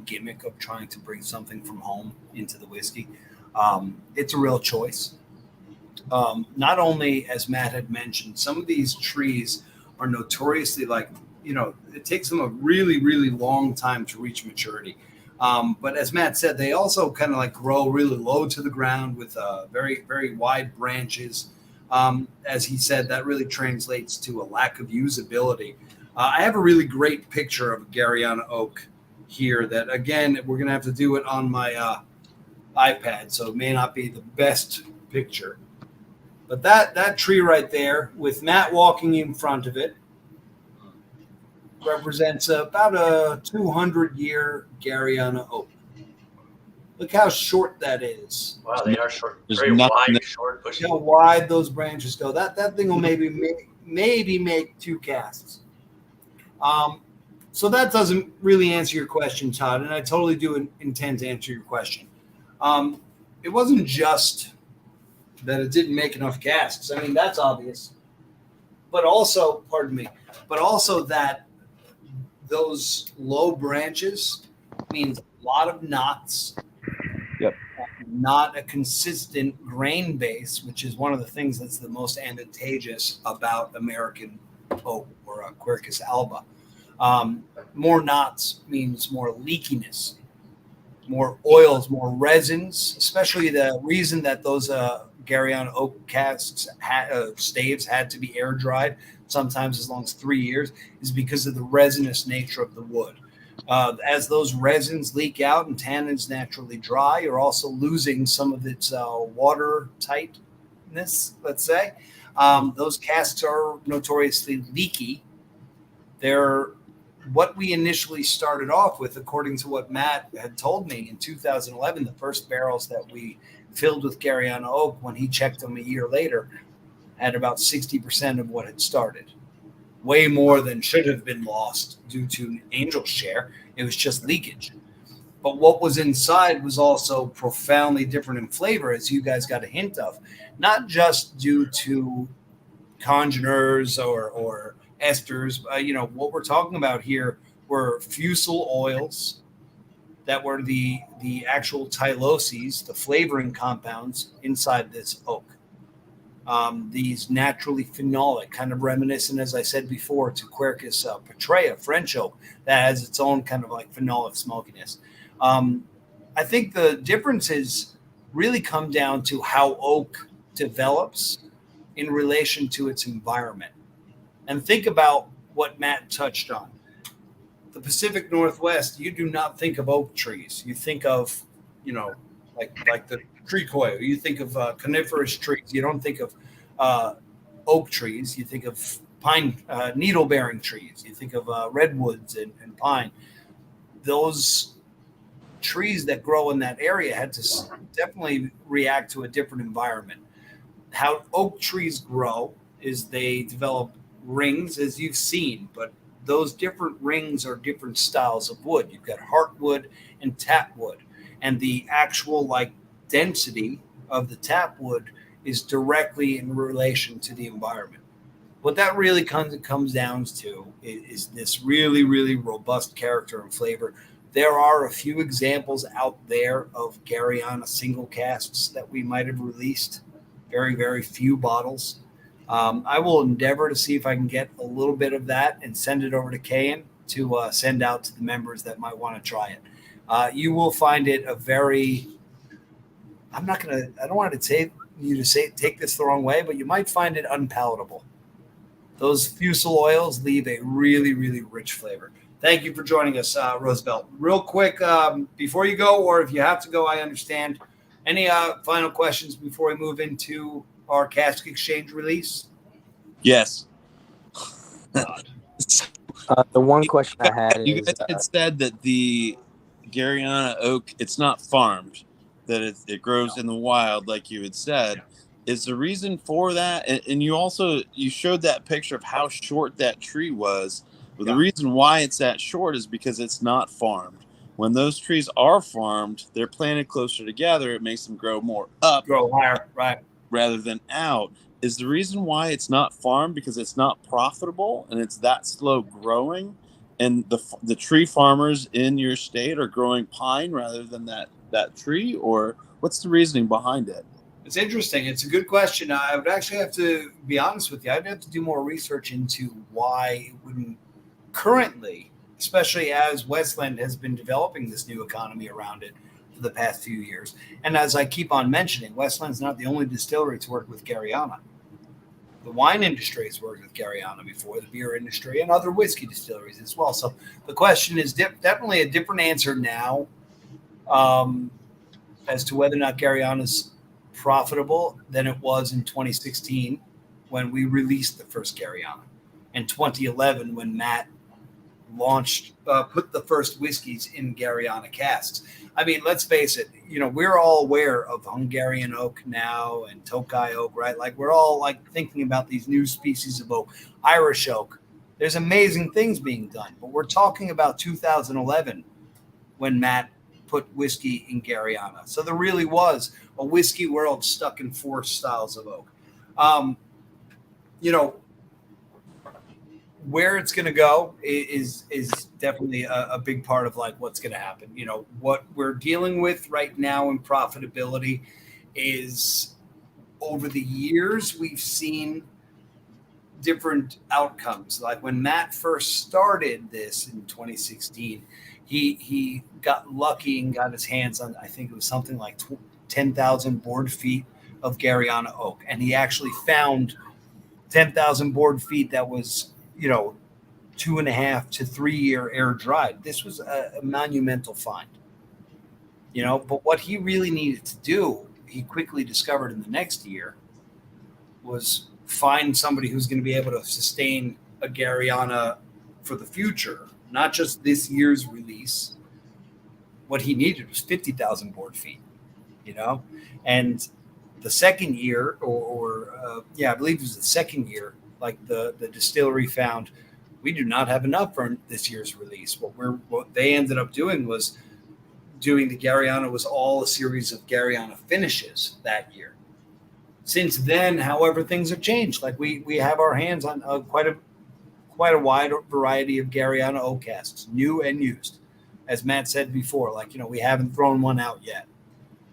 gimmick of trying to bring something from home into the whiskey. It's a real choice. Not only, as Matt had mentioned, some of these trees are notoriously it takes them a really, really long time to reach maturity. But as Matt said, they also kind of grow really low to the ground with very, very wide branches. As he said, that really translates to a lack of usability. I have a really great picture of Garryana oak here that, again, we're going to have to do it on my iPad, so it may not be the best picture. But that tree right there, with Matt walking in front of it, represents about a 200-year Garryana oak. Look how short that is. Wow, they are short, There's very nothing wide, that- short, bushy. Look how wide those branches go. That thing will maybe make 2 casts. So that doesn't really answer your question, Todd, and I totally do intend to answer your question. It wasn't just that it didn't make enough casks. I mean, that's obvious. But also, that those low branches means a lot of knots. Yep. Not a consistent grain base, which is one of the things that's the most advantageous about American oak or Quercus alba. More knots means more leakiness, more oils, more resins, especially the reason that those Garryana oak casks staves had to be air dried, sometimes as long as 3 years, is because of the resinous nature of the wood. As those resins leak out and tannins naturally dry, you're also losing some of its water tightness, let's say. Those casks are notoriously leaky. They're what we initially started off with, according to what Matt had told me in 2011, the first barrels that we filled with Garryana oak, when he checked them a year later, had about 60% of what had started. Way more than should have been lost due to angel's share. It was just leakage. But what was inside was also profoundly different in flavor, as you guys got a hint of, not just due to congeners or esters. What we're talking about here were fusel oils that were the actual tyloses, the flavoring compounds inside this oak. These naturally phenolic, kind of reminiscent, as I said before, to Quercus Petrea, French oak, that has its own kind of phenolic smokiness. I think the differences really come down to how oak develops in relation to its environment. And think about what Matt touched on. The Pacific Northwest, you do not think of oak trees. You think of, like the treacle. You think of coniferous trees. You don't think of oak trees. You think of pine, needle-bearing trees. You think of redwoods and pine. Those trees that grow in that area had to definitely react to a different environment. How oak trees grow is they develop rings, as you've seen, but those different rings are different styles of wood. You've got heartwood and tapwood, and the actual density of the tapwood is directly in relation to the environment. What that really comes down to is this really, really robust character and flavor. There are a few examples out there of Garryana single casks that we might have released, very, very few bottles. I will endeavor to see if I can get a little bit of that and send it over to Kayan to send out to the members that might want to try it. You will find it a very, I don't want to take this the wrong way, but you might find it unpalatable. Those fusel oils leave a really, really rich flavor. Thank you for joining us, Roosevelt. Real quick, before you go, or if you have to go, I understand. Any final questions before we move into our cask exchange release? Yes. The one question I had You is, guys had said that the Garryana oak, it's not farmed, that it grows in the wild, like you had said. Is the reason for that, and you showed that picture of how short that tree was. But the reason why it's that short is because it's not farmed. When those trees are farmed, they're planted closer together. It makes them grow more up, Grow higher, right? rather than out. Is the reason why it's not farmed because it's not profitable and it's that slow growing, and the tree farmers in your state are growing pine rather than that tree, or what's the reasoning behind it? It's interesting. It's a good question. I would actually have to be honest with you. I'd have to do more research into why it wouldn't currently, especially as Westland has been developing this new economy around it for the past few years. And as I keep on mentioning, Westland's not the only distillery to work with Garryana. The wine industry has worked with Garryana before, the beer industry, and other whiskey distilleries as well. So the question is definitely a different answer now as to whether or not Garryana's profitable than it was in 2016 when we released the first Garryana, and 2011 when Matt put the first whiskeys in Garryana casks. I mean, let's face it, we're all aware of Hungarian oak now and Tokai oak, right? Like, we're all like thinking about these new species of oak, Irish oak. There's amazing things being done, but we're talking about 2011 when Matt put whiskey in Garryana. So there really was a whiskey world stuck in 4 styles of oak. Where it's going to go is definitely a big part of like what's going to happen. What we're dealing with right now in profitability is, over the years, we've seen different outcomes. Like when Matt first started this in 2016, he got lucky and got his hands on, I think it was something like 10,000 board feet of Garryana oak. And he actually found 10,000 board feet that was, 2.5 to 3 year air dried. This was a monumental find, but what he really needed to do, he quickly discovered in the next year, was find somebody who's going to be able to sustain a Garryana for the future, not just this year's release. What he needed was 50,000 board feet, and the second year, I believe it was the second year, like the distillery found, we do not have enough for this year's release. What they ended up doing was doing the Garryana was all a series of Garryana finishes that year. Since then, however, things have changed. Like we have our hands on quite a wide variety of Garryana oak casks, new and used. As Matt said before, we haven't thrown one out yet.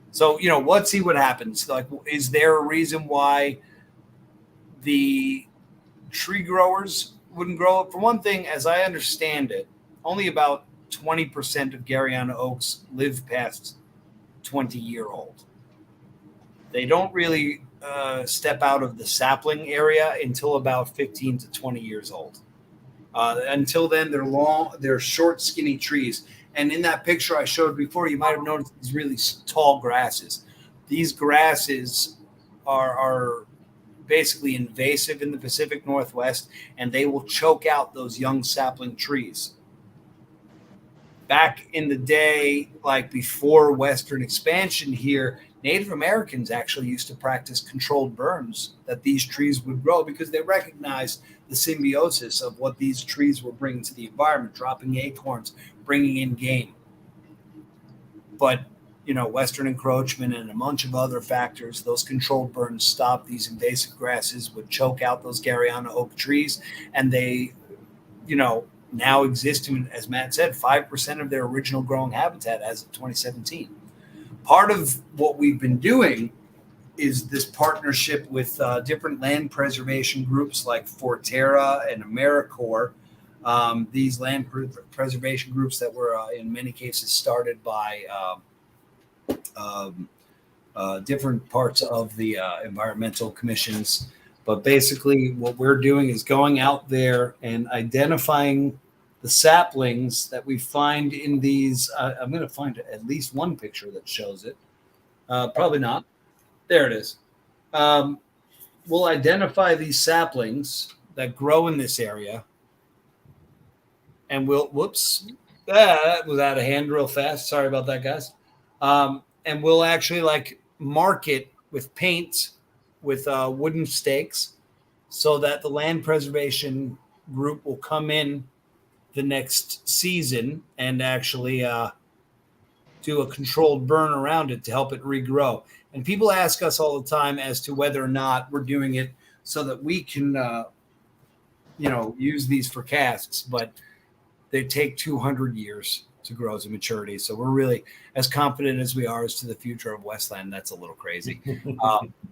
So, let's see what happens. Like, is there a reason why the tree growers wouldn't grow it? For one thing, as I understand it, only about 20% of Garryana oaks live past 20-year-old. They don't really step out of the sapling area until about 15 to 20 years old. Until then, they're short, skinny trees. And in that picture I showed before, you might have noticed these really tall grasses. These grasses are basically invasive in the Pacific Northwest, and they will choke out those young sapling trees. Back in the day, like before Western expansion here, Native Americans actually used to practice controlled burns that these trees would grow because they recognized the symbiosis of what these trees were bringing to the environment, dropping acorns, bringing in game. But, Western encroachment and a bunch of other factors, those controlled burns stopped. These invasive grasses would choke out those Garryana oak trees, and they, now exist in, as Matt said, 5% of their original growing habitat as of 2017. Part of what we've been doing is this partnership with different land preservation groups like Forterra and AmeriCorps. These land preservation groups that were in many cases started by different parts of the environmental commissions. But basically what we're doing is going out there and identifying the saplings that we find in these. I'm going to find at least one picture that shows it. Probably not. There it is. We'll identify these saplings that grow in this area, and whoops, that was out of hand real fast. Sorry about that, guys. And we'll actually like mark it with paint, with wooden stakes, so that the land preservation group will come in the next season and actually do a controlled burn around it to help it regrow. And people ask us all the time as to whether or not we're doing it so that we can, use these for casks, but they take 200 years to grow to maturity. So we're really as confident as we are as to the future of Westland. That's a little crazy.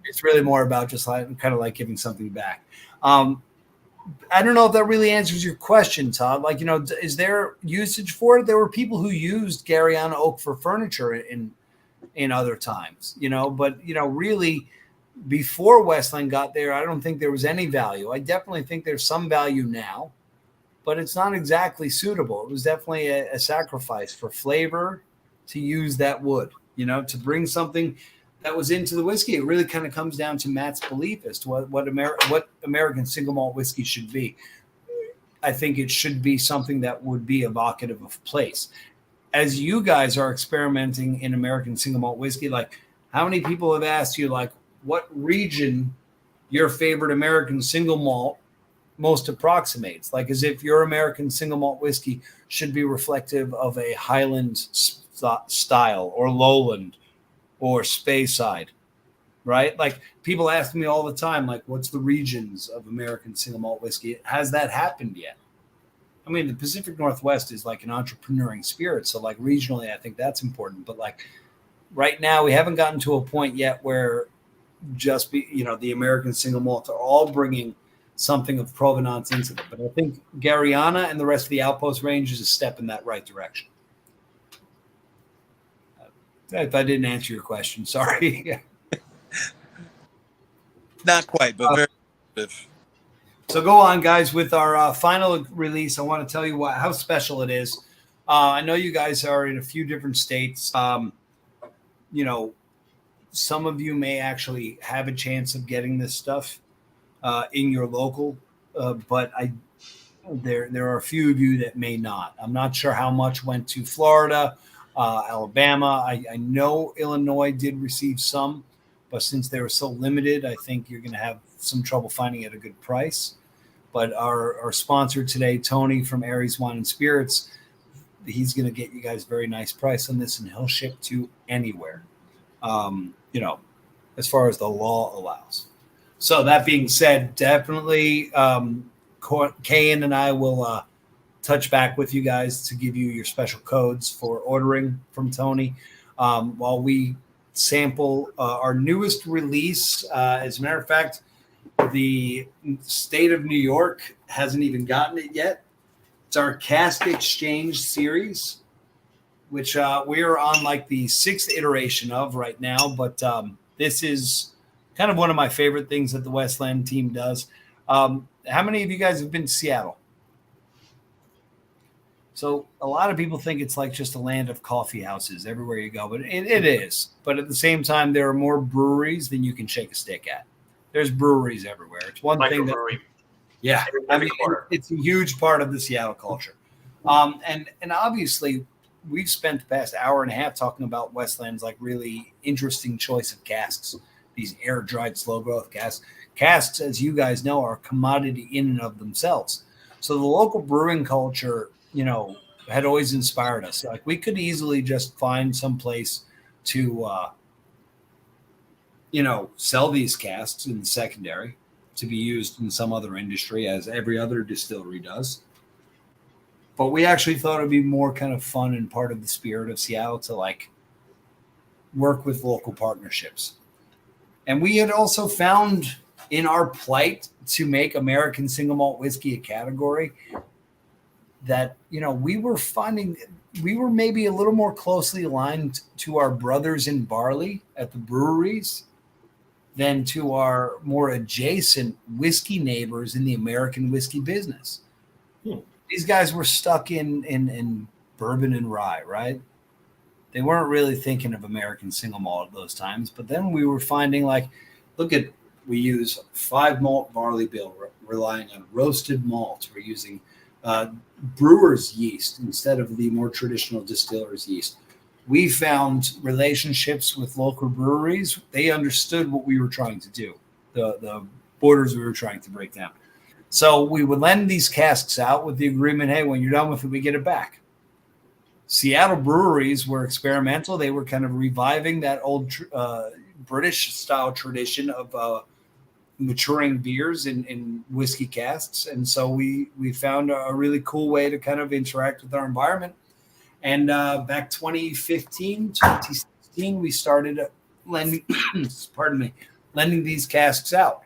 It's really more about just kind of like giving something back. I don't know if that really answers your question, Todd. Like, is there usage for it? There were people who used Garryana oak for furniture in other times, but really before Westland got there, I don't think there was any value. I definitely think there's some value now, but it's not exactly suitable. It was definitely a sacrifice for flavor to use that wood, to bring something that was into the whiskey. It really kind of comes down to Matt's belief as to what American single malt whiskey should be. I think it should be something that would be evocative of place. As you guys are experimenting in American single malt whiskey, like how many people have asked you, like, what region your favorite American single malt most approximates? Like, as if your American single malt whiskey should be reflective of a Highland style or lowland or Speyside, right? Like, people ask me all the time, like, what's the regions of American single malt whiskey? Has that happened yet? I mean, the Pacific Northwest is like an entrepreneuring spirit. So like regionally, I think that's important. But like right now, we haven't gotten to a point yet where the American single malt are all bringing something of provenance into them. But I think Garryana and the rest of the Outpost range is a step in that right direction. If I didn't answer your question, sorry. Not quite, but very positive. So go on, guys, with our final release. I want to tell you how special it is. I know you guys are in a few different states. Some of you may actually have a chance of getting this stuff in your local, but there are a few of you that may not. I'm not sure how much went to Florida, Alabama. I know Illinois did receive some, but since they were so limited, I think you're going to have some trouble finding it at a good price. But our sponsor today, Tony from Aries Wine and Spirits, he's going to get you guys a very nice price on this, and he'll ship to anywhere, as far as the law allows. So that being said, definitely Kayan and I will touch back with you guys to give you your special codes for ordering from Tony while we sample our newest release. As a matter of fact, the state of New York hasn't even gotten it yet. It's our Cask Exchange series, which we are on like the 6th iteration of right now. But this is kind of one of my favorite things that the Westland team does. How many of you guys have been to Seattle? So a lot of people think it's like just a land of coffee houses everywhere you go, but it is. But at the same time, there are more breweries than you can shake a stick at. There's breweries everywhere. It's one thing that, yeah, I mean, it's a huge part of the Seattle culture. And obviously, we've spent the past hour and a half talking about Westland's like really interesting choice of casks, these air-dried slow-growth casks. Casks, as you guys know, are a commodity in and of themselves. So the local brewing culture, had always inspired us. Like, we could easily just find some place to, sell these casks in the secondary to be used in some other industry, as every other distillery does. But we actually thought it'd be more kind of fun and part of the spirit of Seattle to like work with local partnerships. And we had also found in our plight to make American single malt whiskey a category that, we were maybe a little more closely aligned to our brothers in barley at the breweries than to our more adjacent whiskey neighbors in the American whiskey business. These guys were stuck in bourbon and rye, right? they weren't really thinking of American single malt at those times. But then we were finding like, we use 5 malt barley bill, relying on roasted malt. We're using brewer's yeast instead of the more traditional distiller's yeast. We found relationships with local breweries. They understood what we were trying to do, the borders we were trying to break down. So we would lend these casks out with the agreement, hey, when you're done with it, we get it back. Seattle breweries were experimental. They were kind of reviving that old British-style tradition of maturing beers in whiskey casks. And so we found a really cool way to kind of interact with our environment. And back 2015, 2016, we started lending these casks out.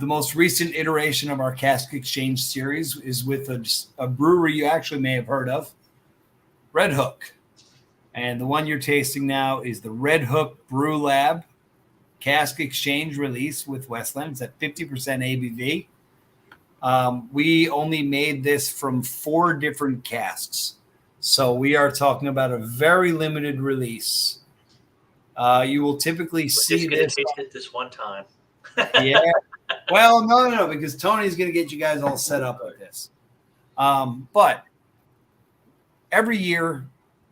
The most recent iteration of our cask exchange series is with a brewery you actually may have heard of, Red Hook. And the one you're tasting now is the Red Hook Brew Lab cask exchange release with Westland. It's at 50% ABV. We only made this from 4 different casks. So we are talking about a very limited release. You will typically see We're this. just going to taste it this one time. Yeah. Well, no, because Tony's going to get you guys all set up with this. But every year,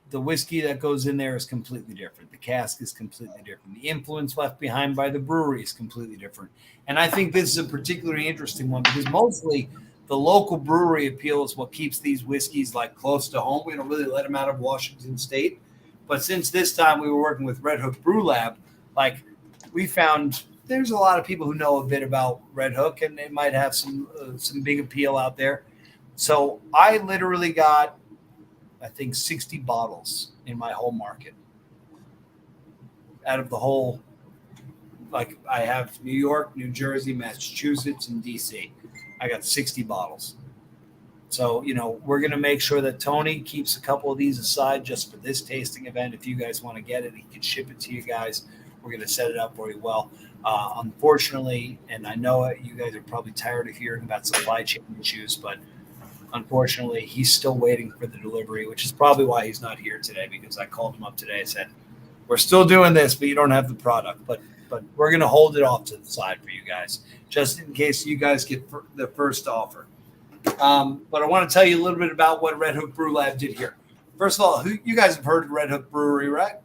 the whiskey that goes in there is completely different. The cask is completely different. The influence left behind by the brewery is completely different. And I think this is a particularly interesting one because mostly the local brewery appeal is what keeps these whiskeys like close to home. We don't really let them out of Washington State. But since this time we were working with Red Hook Brew Lab, like we found there's a lot of people who know a bit about Red Hook and they might have some big appeal out there. So I literally got, I think, 60 bottles in my whole market out of the whole, like I have New York, New Jersey, Massachusetts, and DC. I got 60 bottles. So, we're going to make sure that Tony keeps a couple of these aside just for this tasting event. If you guys want to get it, he can ship it to you guys. We're going to set it up very well. Unfortunately, and I know you guys are probably tired of hearing about supply chain issues, but unfortunately, he's still waiting for the delivery, which is probably why he's not here today, because I called him up today and said, we're still doing this, but you don't have the product. But we're going to hold it off to the side for you guys, just in case you guys get the first offer. But I want to tell you a little bit about what Red Hook Brew Lab did here. First of all, you guys have heard of Red Hook Brewery, right?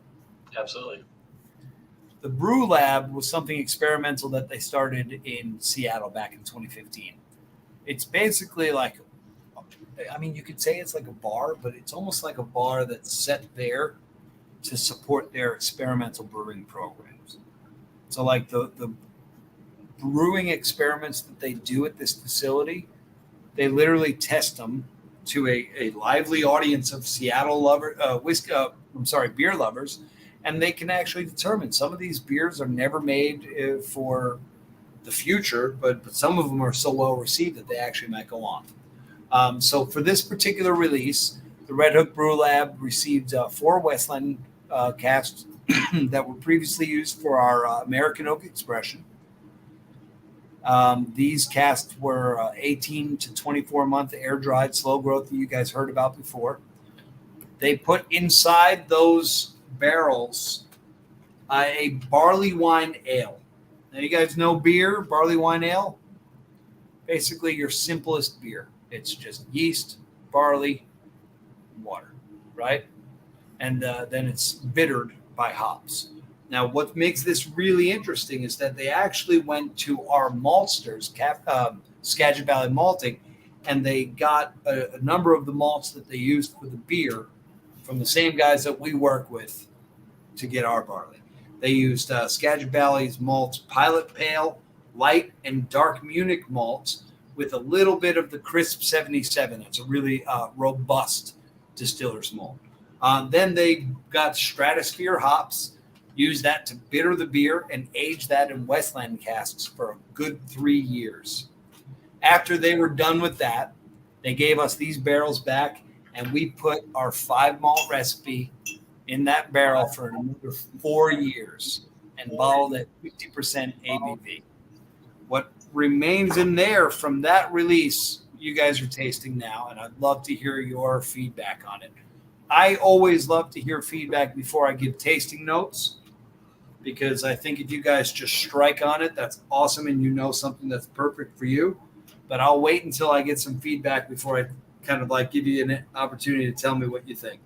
Absolutely. The Brew Lab was something experimental that they started in Seattle back in 2015. It's basically like, you could say it's like a bar, but it's almost like a bar that's set there to support their experimental brewing programs. So like the brewing experiments that they do at this facility, they literally test them to a lively audience of Seattle beer lovers. And they can actually determine some of these beers are never made for the future, but some of them are so well received that they actually might go on. So for this particular release, the Red Hook Brew Lab received 4 Westland casks that were previously used for our American Oak Expression. These casks were 18 to 24 month air dried slow growth that you guys heard about before. They put inside those barrels a barley wine ale. Now you guys know beer, barley wine ale, basically your simplest beer. It's just yeast, barley, water, right? And then it's bittered by hops. Now what makes this really interesting is that they actually went to our maltsters, Skagit Valley Malting, and they got a number of the malts that they used for the beer from the same guys that we work with to get our barley. They used Skagit Valley's malts, Pilot Pale, Light, and Dark Munich malts with a little bit of the Crisp 77. It's a really robust distiller's malt. Then they got Stratosphere hops, used that to bitter the beer, and age that in Westland casks for a good 3 years. After they were done with that, they gave us these barrels back, and we put our 5 malt recipe in that barrel for another 4 years and bottled at 50% ABV. What remains in there from that release, you guys are tasting now, and I'd love to hear your feedback on it. I always love to hear feedback before I give tasting notes, because I think if you guys just strike on it, that's awesome, and you know something that's perfect for you. But I'll wait until I get some feedback before I kind of like give you an opportunity to tell me what you think.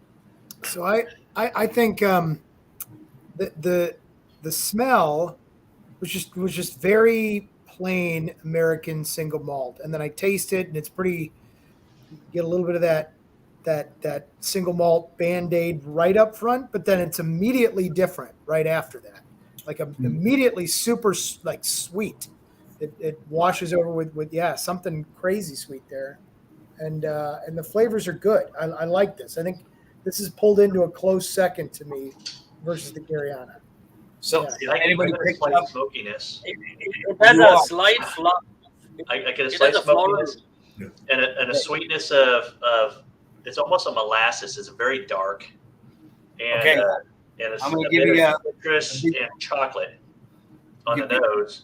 So I think the smell was just very plain American single malt, and then I taste it, and it's pretty. You get a little bit of that single malt Band-Aid right up front, but then it's immediately different right after that. Like immediately super like sweet. It washes over with something crazy sweet there, and the flavors are good. I like this. I think this is pulled into a close second to me versus the Garryana. So See, I anybody get a pick slight up? smokiness. It has a slight flower. I get a It slight has a floral. smokiness and a sweetness of it's almost a molasses. It's very dark, and Okay. And it's I'm gonna a give bit you of citrus and chocolate on the Give me- nose.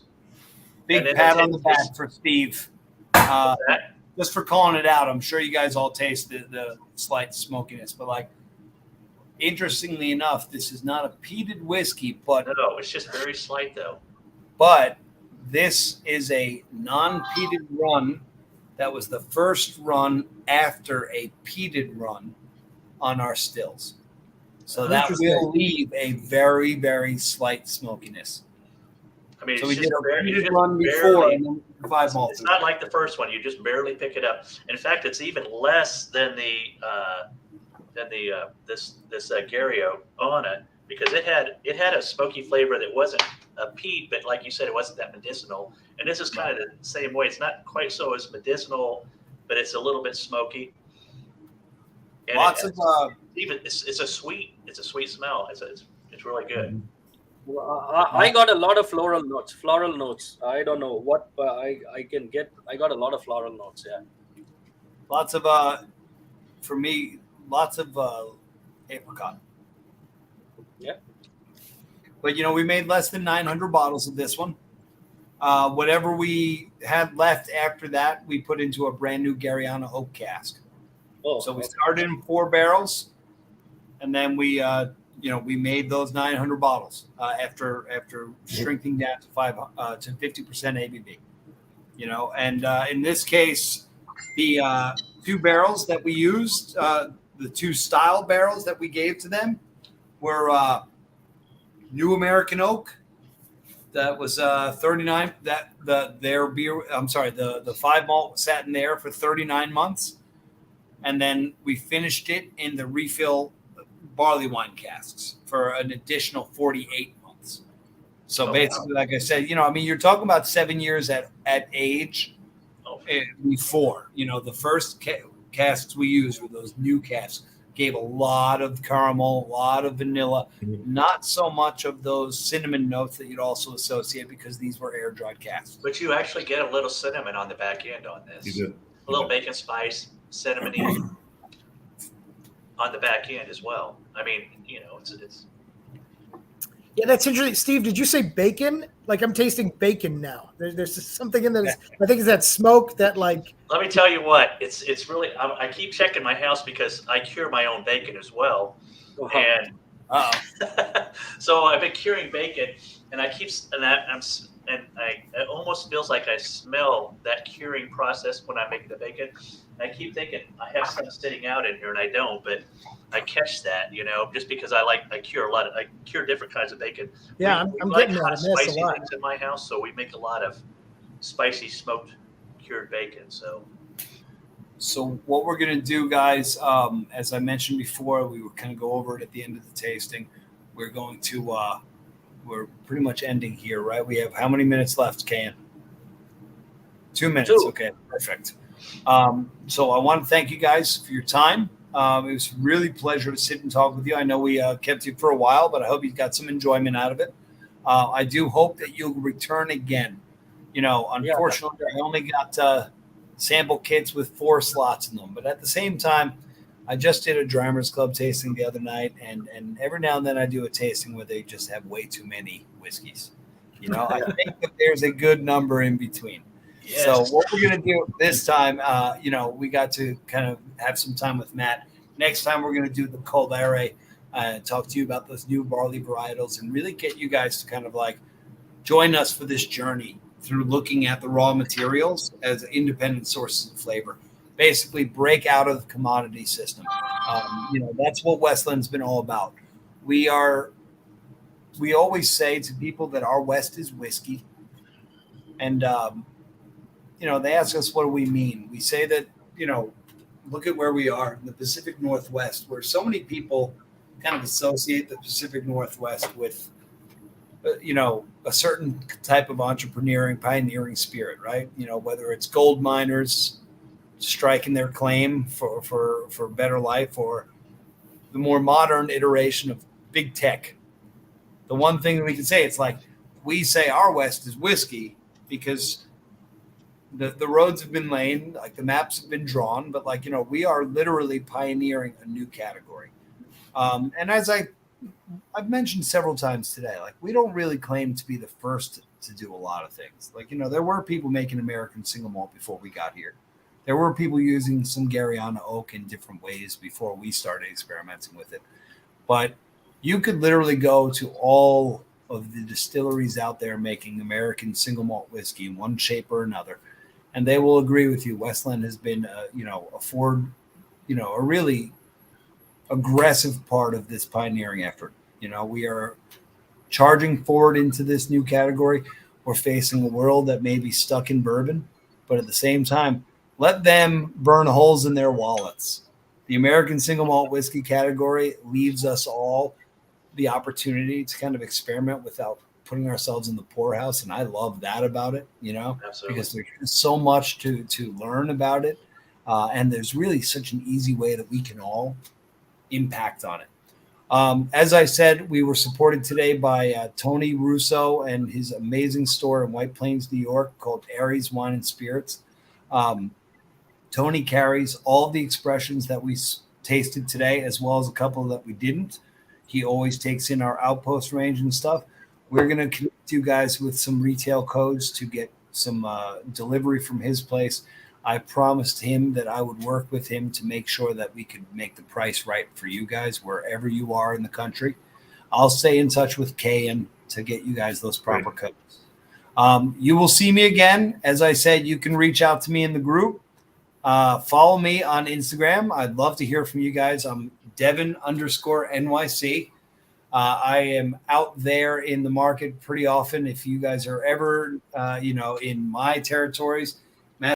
Big And then pat it on the tastes- back for Steve. That- Just for calling it out. I'm sure you guys all taste the slight smokiness, but like, interestingly enough, this is not a peated whiskey, but No, it's just very slight though. this is a non-peated run. That was the first run after a peated run on our stills. So that Interesting. will leave a very, very slight smokiness. I mean, So it's we just did a very, you peated just run before barely. and then five malt. It's not like the first one. You just barely pick it up. In fact, it's even less than the Garryana because it had a smoky flavor that wasn't a peat, but like you said, it wasn't that medicinal. And this is kind of the same way. It's not quite so as medicinal, but it's a little bit smoky. And Lots of it's a sweet smell. It's really good. I got a lot of floral notes. I don't know what I can get. I got a lot of floral notes. Yeah. lots of for me, lots of apricot. Yeah. But we made less than 900 bottles of this one. Whatever we had left after that, we put into a brand new Garryana oak cask. Oh, So we okay. started in 4 barrels, and then we made those 900 bottles after shrinking down to 50% ABV. And in this case, the 2 barrels that we used, the 2 style barrels that we gave to them were New American Oak. That was 39. Their beer. I'm sorry. The 5 malt sat in there for 39 months, and then we finished it in the refill barley wine casks for an additional 48 months. So basically, like I said, you're talking about 7 years at age before. The first casks we used were those new casks. Gave a lot of caramel, a lot of vanilla, not so much of those cinnamon notes that you'd also associate because these were air dried casks. But you actually get a little cinnamon on the back end on this. You do. A little bacon spice, cinnamony on the back end as well. I mean, it's Yeah, that's interesting. Steve, did you say bacon? Like I'm tasting bacon now. There's something in there. I think it's that smoke that like. Let me tell you what, it's really. I keep checking my house because I cure my own bacon as well, and so I've been curing bacon, and it almost feels like I smell that curing process when I'm making the bacon. And I keep thinking I have some sitting out in here, and I don't, but I catch that, just because I cure different kinds of bacon. Yeah, we I'm like getting hot, that in this a spicy lot. things in my house, so we make a lot of spicy smoked cured bacon. So what we're going to do, guys, as I mentioned before, we were kind of go over it at the end of the tasting. We're going to, we're pretty much ending here, right? We have how many minutes left, Ken? 2 minutes. 2. Okay, perfect. So I want to thank you guys for your time. It was really a pleasure to sit and talk with you. I know we kept you for a while, but I hope you got some enjoyment out of it. I do hope that you'll return again. Unfortunately, I only got sample kits with 4 slots in them. But at the same time, I just did a Dramers Club tasting the other night, and every now and then I do a tasting where they just have way too many whiskeys. I think that there's a good number in between. Yes. So what we're going to do this time, we got to kind of have some time with Matt. Next time we're going to do the Colere, talk to you about those new barley varietals and really get you guys to kind of like join us for this journey through looking at the raw materials as independent sources of flavor. Basically break out of the commodity system. That's what Westland's been all about. We always say to people that our West is whiskey. And, they ask us, what do we mean? We say that, look at where we are in the Pacific Northwest, where so many people kind of associate the Pacific Northwest with, a certain type of entrepreneuring, pioneering spirit, right? Whether it's gold miners striking their claim for better life, or the more modern iteration of big tech. The one thing that we can say, it's like we say our West is whiskey because the roads have been laid, like the maps have been drawn, but we are literally pioneering a new category. And as I've mentioned several times today, we don't really claim to be the first to do a lot of things. There were people making American Single Malt before we got here. There were people using some Garryana oak in different ways before we started experimenting with it. But you could literally go to all of the distilleries out there making American Single Malt whiskey in one shape or another, and they will agree with you. Westland has been, a really aggressive part of this pioneering effort. We are charging forward into this new category. We're facing a world that may be stuck in bourbon, but at the same time, let them burn holes in their wallets. The American Single Malt whiskey category leaves us all the opportunity to kind of experiment without putting ourselves in the poorhouse. And I love that about it, Absolutely. because there's so much to learn about it. And there's really such an easy way that we can all impact on it. As I said, we were supported today by Tony Russo and his amazing store in White Plains, New York, called Aries Wine and Spirits. Tony carries all the expressions that we tasted today, as well as a couple that we didn't. He always takes in our Outpost range and stuff. We're going to connect you guys with some retail codes to get some delivery from his place. I promised him that I would work with him to make sure that we could make the price right for you guys wherever you are in the country. I'll stay in touch with Kayan to get you guys those proper codes. You will see me again. As I said, you can reach out to me in the group. Follow me on Instagram. I'd love to hear from you guys. I'm Devin_NYC. I am out there in the market pretty often. If you guys are ever, in my territories,